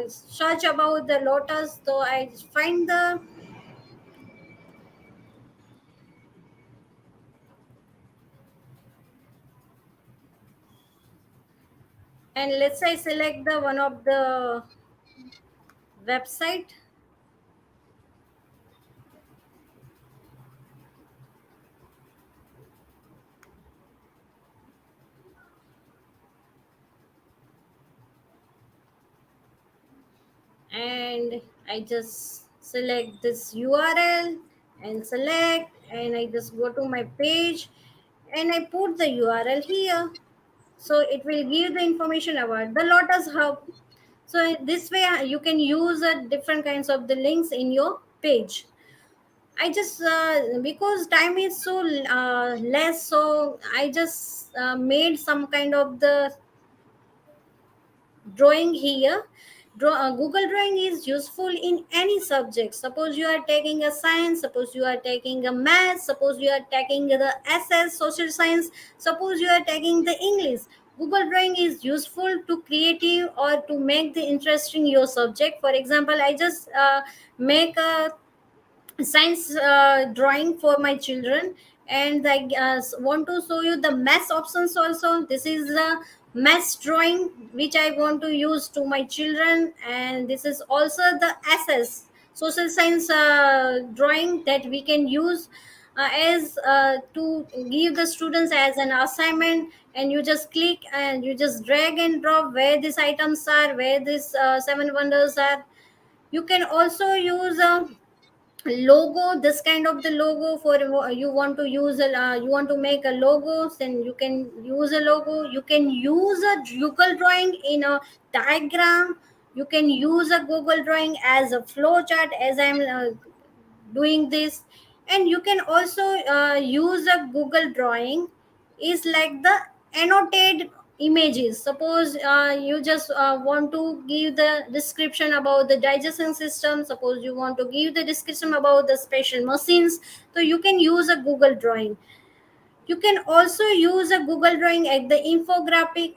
search about the lotus. So I find the, and let's say select the one of the website, and I just select this URL and select, and I just go to my page, and I put the URL here. So it will give the information about the Lotus Hub. So this way you can use different kinds of the links in your page. I just because time is so less, so I just made some kind of the drawing here. Google Drawing is useful in any subject. Suppose you are taking a science, suppose you are taking a math, suppose you are taking the SS, social science, suppose you are taking the English. Google Drawing is useful to creative or to make the interesting your subject. For example, I just make a science drawing for my children, and I want to show you the math options also. This is the math drawing which I want to use to my children, and this is also the SS social science drawing that we can use as to give the students as an assignment. And you just click and you just drag and drop where these items are, where these seven wonders are. You can also use logo, this kind of the logo for you want to use you want to make a logo, then you can use a logo. You can use a Google Drawing in a diagram. You can use a Google Drawing as a flow chart, as I'm doing this. And you can also use a Google Drawing is like the annotate images. Suppose you just want to give the description about the digestion system, suppose you want to give the description about the special machines, so you can use a Google Drawing. You can also use a Google Drawing at the infographic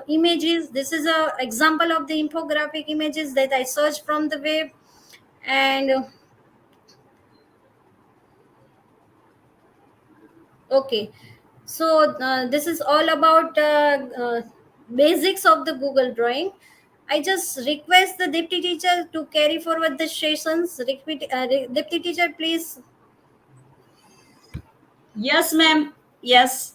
images. This is a example of the infographic images that I searched from the web. And okay, so this is all about basics of the Google Drawing. I just request the deputy teacher to carry forward the sessions. Deputy teacher, please. Yes, ma'am. Yes.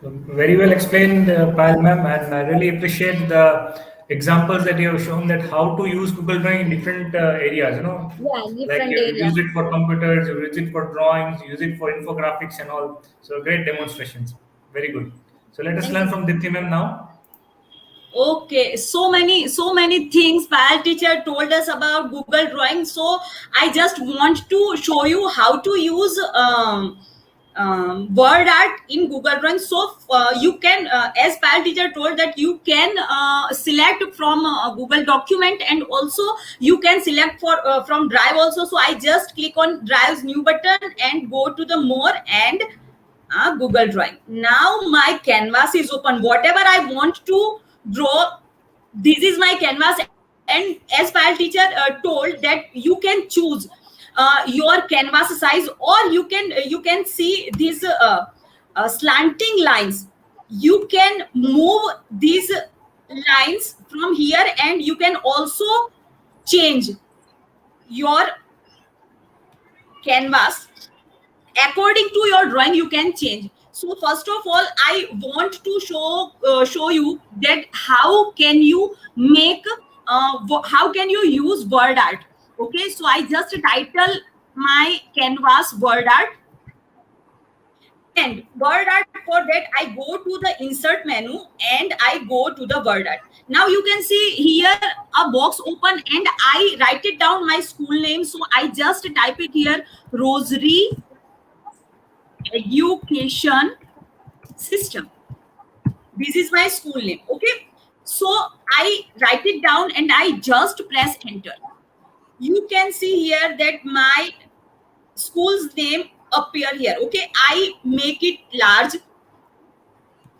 Very well explained, Pal ma'am, and I really appreciate the examples that you have shown that how to use Google Drawing in different areas. Yeah, Like different you area. use it for computers, you use it for drawings, you use it for infographics and all. So great demonstrations. Very good. So let us Thank learn you. from Dipti ma'am now. Okay, so many things Pal teacher told us about Google Drawing. So I just want to show you how to use word art in Google Drawing. So you can, as Pal teacher told, that you can select from Google document, and also you can select for from Drive also. So I just click on Drive's new button and go to the more and Google Drawing. Now my canvas is open. Whatever I want to draw, this is my canvas. And as file teacher told that you can choose your canvas size, or you can see these slanting lines. You can move these lines from here, and you can also change your canvas according to your drawing. You can change. So first of all, I want to show you that how can you make how can you use word art. Okay, so I just title my canvas word art, and word art, for that I go to the insert menu and I go to the word art. Now you can see here a box open, and I write it down my school name. So I just type it here, Rosary Education System. This is my school name. Okay, so I write it down and I just press enter. You can see here that my school's name appear here. Okay, I make it large.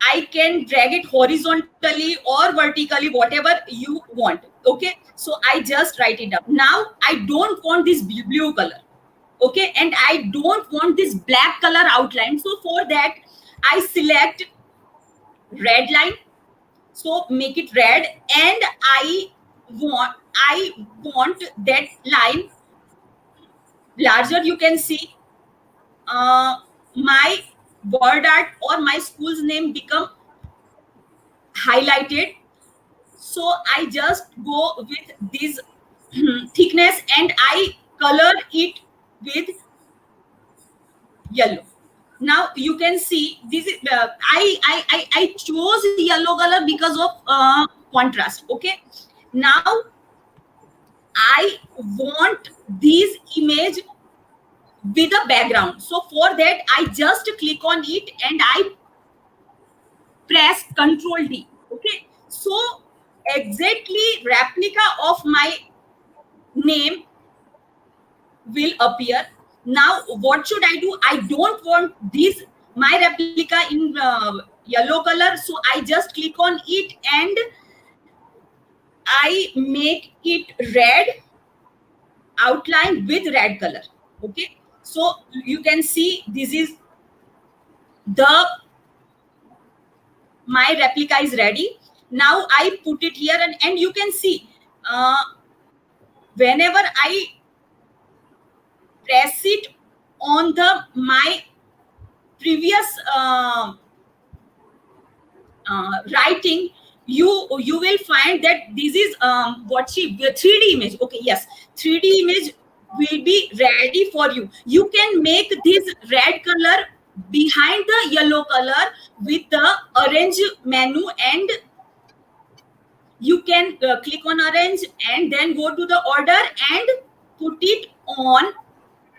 I can drag it horizontally or vertically, whatever you want. Okay, so I just write it down. Now I don't want this blue color. Okay, and I don't want this black color outline. So for that I select red line. So make it red, and I want that line larger. You can see my word art or my school's name become highlighted. So I just go with this thickness, and I color it with yellow. Now you can see this is I chose yellow color because of contrast. Okay, now I want this image with a background. So for that, I just click on it and I press Control D. Okay, so exactly replica of my name will appear. Now what should I do? I don't want this my replica in yellow color, so I just click on it and I make it red, outline with red color. Okay, so you can see this is the my replica is ready. Now I put it here, and you can see uh, whenever I press it on the my previous writing, you will find that this is what she 3D image. Okay, yes, 3D image will be ready for you. You can make this red color behind the yellow color with the orange menu, and you can click on orange and then go to the order and put it on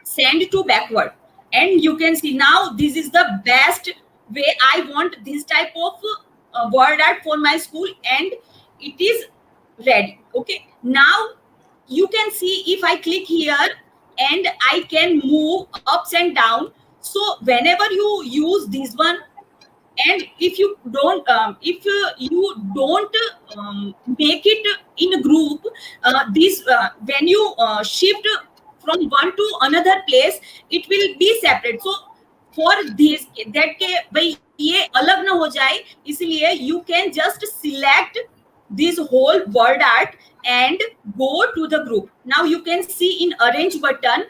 send to backward, and you can see now this is the best way. I want this type of word art for my school, and it is ready. Okay, now you can see if I click here and I can move ups and down. So whenever you use this one, and if you don't you don't make it in a group, this when you shift from one to another place, it will be separate. So for this that के भाई ये अलग ना हो जाए, इसलिए you can just select this whole word art and go to the group. Now you can see in arrange button,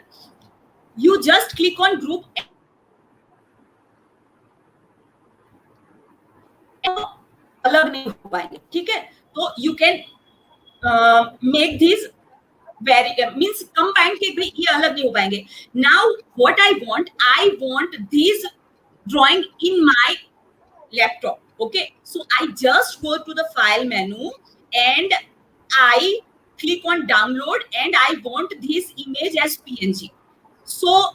you just click on group अलग नहीं हो पाएंगे. ठीक है, तो you can make these very means combine के भाई ये अलग नहीं हो पाएंगे. Now what I want this drawing in my laptop. Okay, so I just go to the file menu and I click on download, and I want this image as PNG. So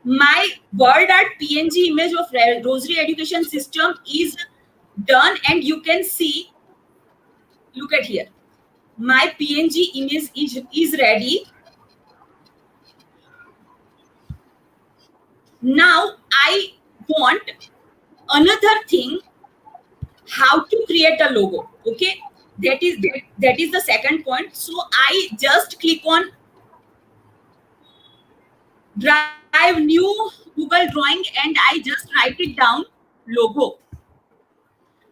my word art PNG image of Rosary Education System is done, and you can see, look at here, my PNG image is ready. Now I want another thing, how to create a logo. Okay, that is the second point. So I just click on drive new Google Drawing, and I just write it down logo.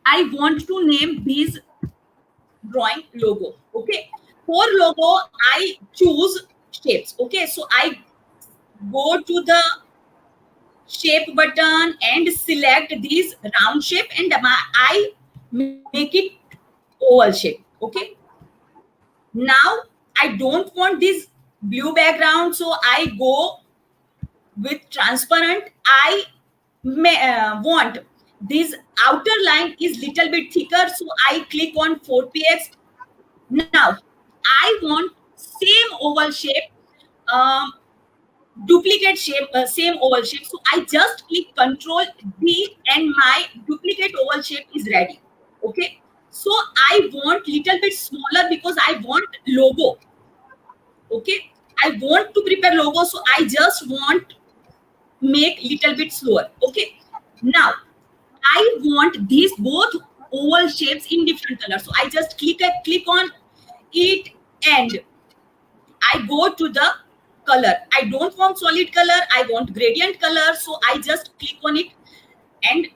I want to name this drawing logo. Okay, for logo I choose shapes. Okay, so I go to the shape button and select this round shape, and I make it oval shape. Okay, now I don't want this blue background, so I go with transparent. I want this outer line is little bit thicker, so I click on 4px. Now I want same oval shape, um, duplicate shape, same oval shape. So I just click Control D, and my duplicate oval shape is ready. Okay, so I want little bit smaller because I want logo. Okay, I want to prepare logo, so I just want make little bit slower. Okay, now I want these both oval shapes in different colors, so I just click on it, and I go to the color. I don't want solid color, I want gradient color, so I just click on it, and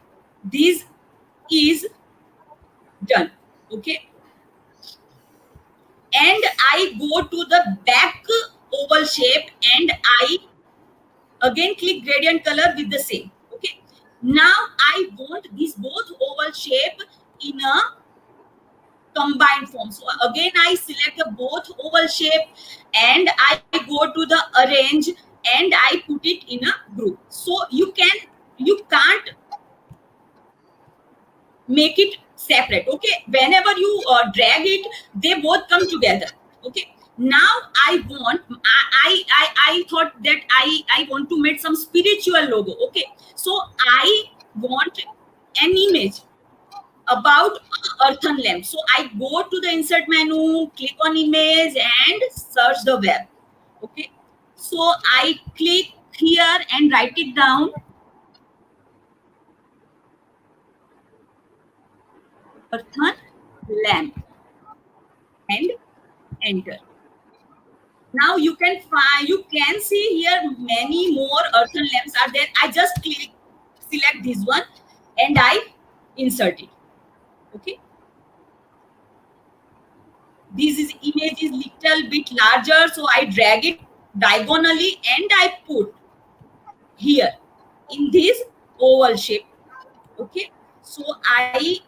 this is done. Okay, and I go to the back oval shape, and I again click gradient color with the same. Okay, now I want these both oval shape in a combined form. So again I select the both oval shape, and I go to the arrange and I put it in a group. So you can't make it separate. Okay, whenever you drag it, they both come together. Okay, now I thought that I want to make some spiritual logo. Okay, so I want an image about a earthen lamp. So I go to the insert menu, click on image and search the web. Okay, so I click here and write it down, earthen lamp, and enter. Now you can see here many more earthen lamps are there. I just select this one and I insert it. Okay, this is image is little bit larger, so I drag it diagonally and I put here in this oval shape. Okay, so I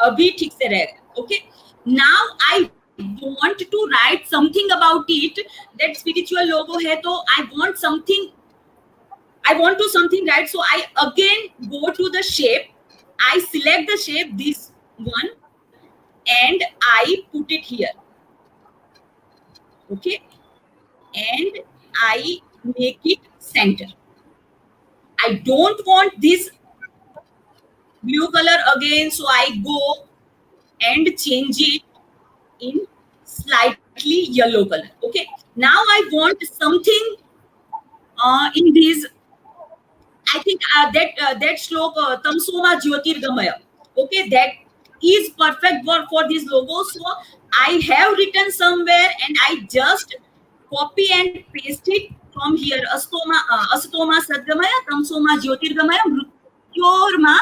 अभी ठीक से रहेगा. Okay, now I want to write something about it. That spiritual logo है, तो I want something, I want to something, right? So I again go to the shape, I select the shape, this one, and I put it here. Okay, and I make it center. I don't want this blue color again, so I go and change it in slightly yellow color. Okay, now I want something in this. I think that slok tamsoma jyotirgamaya. Okay, that is perfect for this logo. So I have written somewhere and I just copy and paste it from here. Astoma sadgamaya tamsoma jyotirgamaya mrityorma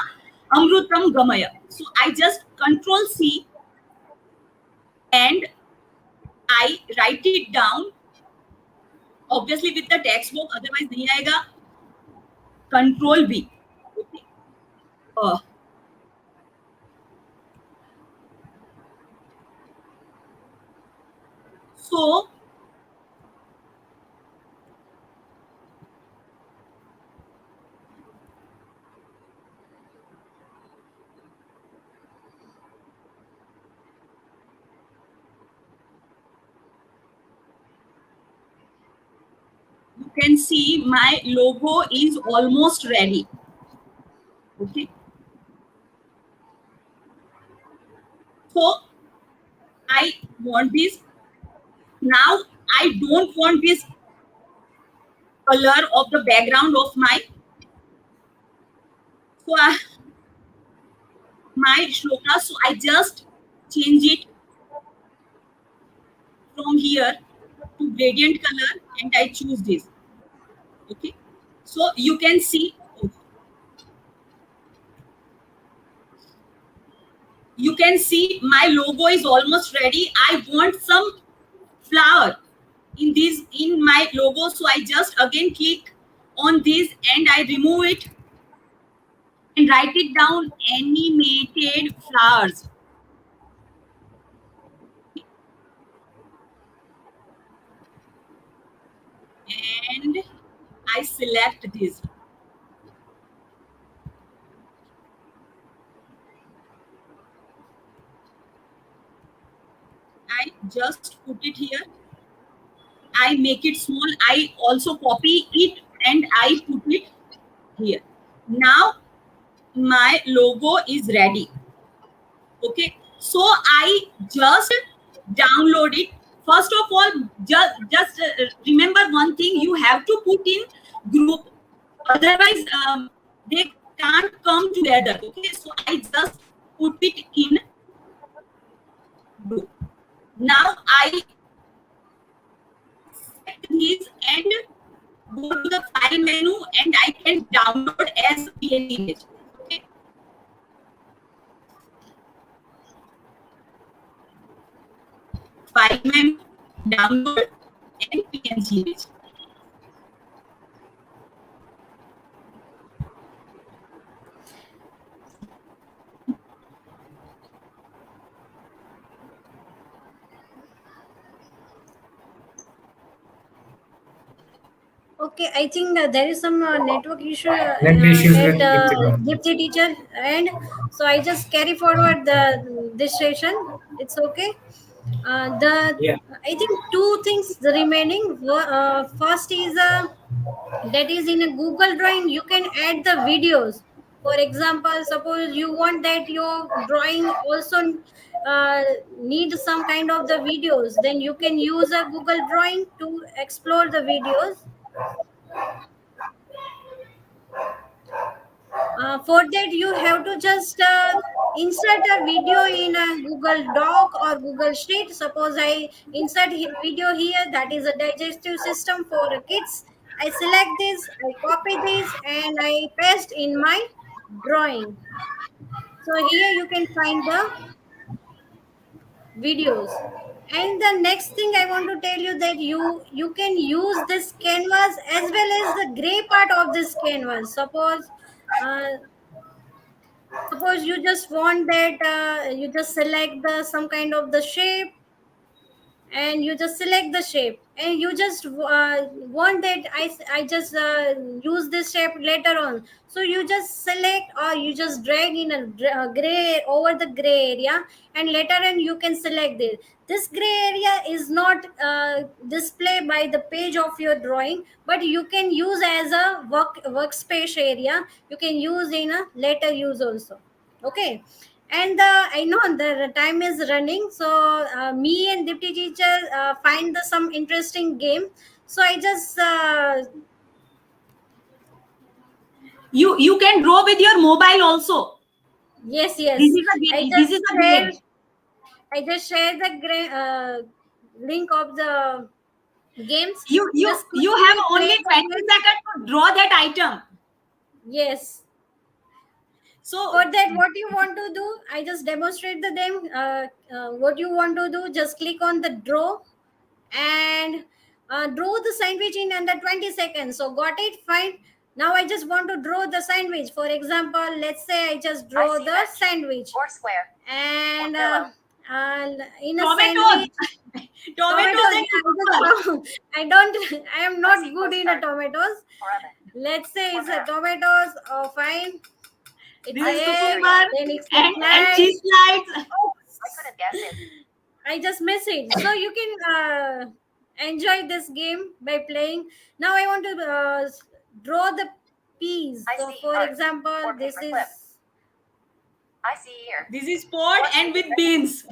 amrutam gamaya. So I just control C and I write it down. Obviously with the text box, otherwise nahi aayega. Control B. Okay. Uh, so you can see my logo is almost ready. Okay. So I want this. Now I don't want this color of the background of my shloka. So I just change it from here to gradient color and I choose this. Okay. So you can see, my logo is almost ready. I want some flower in my logo, so I just again click on this and I remove it and write it down, animated flowers. And I select this. I just put it here. I make it small. I also copy it and I put it here. Now my logo is ready. Okay, so I just download it. First of all, just remember one thing: you have to put in group, otherwise they can't come together. Okay, so I just put it in group. Now I select these and go to the file menu and I can download as PNG image. Okay, file menu, download, and PNG image. Okay, I think there is some network issue Net issues with at Dipti. Dipti teacher, and so I just carry forward this session. It's okay. The Yeah. I think two things the remaining. First is that is in a Google Drawing you can add the videos. For example, suppose you want that your drawing also uh, need some kind of the videos, then you can use a Google Drawing to explore the videos. For that you have to just insert a video in a Google Doc or Google Sheet. Suppose I insert video here, that is a digestive system for kids. I select this, I copy this, and I paste in my drawing. So here you can find the videos. And the next thing I want to tell you that you can use this canvas as well as the gray part of this canvas. Uh, suppose you just want that you just select the some kind of the shape, and you just select the shape, and you just want that I just use this shape later on. So you just select or you just drag in a gray over the gray area, and later on you can select this gray area is not displayed by the page of your drawing, but you can use as a workspace area. You can use in a later use also. Okay. And I know the time is running, so me and Dipti teacher find some interesting game. So I just You can draw with your mobile also. yes, This yes, is a I game. This just is a share game. the link of the games. You you Just you have quickly play only the 20 game. seconds to draw that item. Yes. For So that, what you want to do, I just demonstrate the game. What you want to do, just click on the draw, and draw the sandwich in under 20 seconds. So got it? Fine. Now I just want to draw the sandwich. For example, let's say I just draw the sandwich. Or square. And in a tomatoes, sandwich, tomatoes tomatoes, and yeah, cucumber. I don't, I am not good in a tomatoes. Let's say it's a tomatoes. Oh, fine. It's This is egg, cucumber then it's and slice. cheese slides. I just miss it. So you can enjoy this game by playing. Now I want to draw the peas. So for example, this is This is pot and with beans.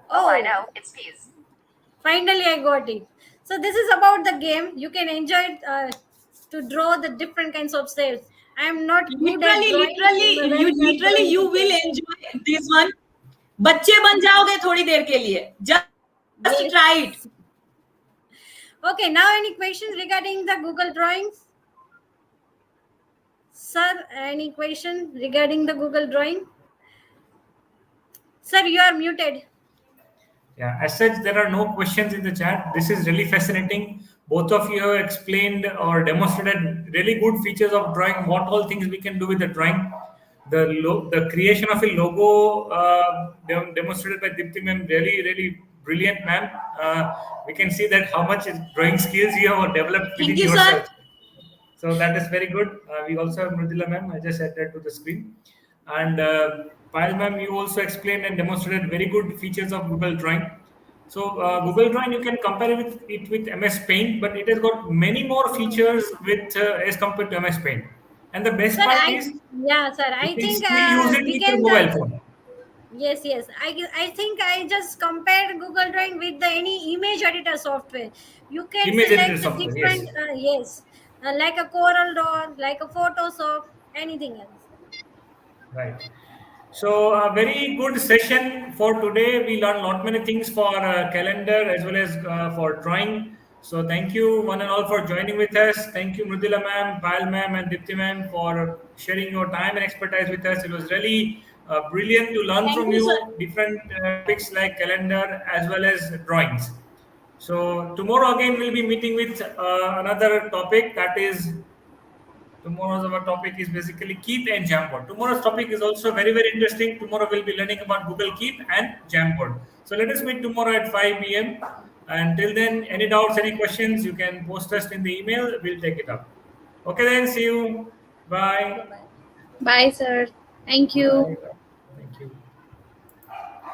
oh, finally I got it. So this is about the game. You can enjoy it, to draw the different kinds of shapes. I am not good at drawing. I'm very bad Literally drawing you will teacher. enjoy this one. बच्चे बन जाओगे थोड़ी देर के लिए. Just try it. Yes. Okay, now any questions regarding the Google Drawings? Sir, any question regarding the Google Drawing? Sir, you are muted. Yeah, as such, there are no questions in the chat. This is really fascinating. Both of you have explained or demonstrated really good features of drawing, what all things we can do with the drawing. The creation of a logo demonstrated by Dipti ma'am, really, really brilliant, ma'am. We can see that how much drawing skills you have developed within Thank you, sir. yourself. So that is very good. We also have Mridula ma'am. I just added that to the screen. And Payal ma'am, you also explained and demonstrated very good features of Google Drawing. So Google Drawing, you can compare it with MS Paint, but it has got many more features with as compared to MS Paint. And the best Sir, part is yeah, sir. you I can think still use it we with your can. mobile phone. Yes, yes. I think I just compared Google Drawing with the any image editor software. You can Image editor select the software, yes. different yes, like a Coral Draw, like a Photoshop, anything else. Right. So a very good session for today. We learned lot many things for calendar as well as for drawing. So thank you one and all for joining with us. Thank you Mridula ma'am, Payal ma'am and Dipti ma'am for sharing your time and expertise with us. It was really brilliant to learn Thank from you, sir. you different topics like calendar as well as drawings. So tomorrow again we'll be meeting with another topic, that is tomorrow's our topic is basically Keep and Jamboard. Tomorrow's topic is also very, very interesting. Tomorrow we'll be learning about Google Keep and Jamboard. So let us meet tomorrow at 5 p.m. Until then, any doubts, any questions, you can post us in the email. We'll take it up. Okay, then. See you. Bye. Bye, sir. Thank you. Bye.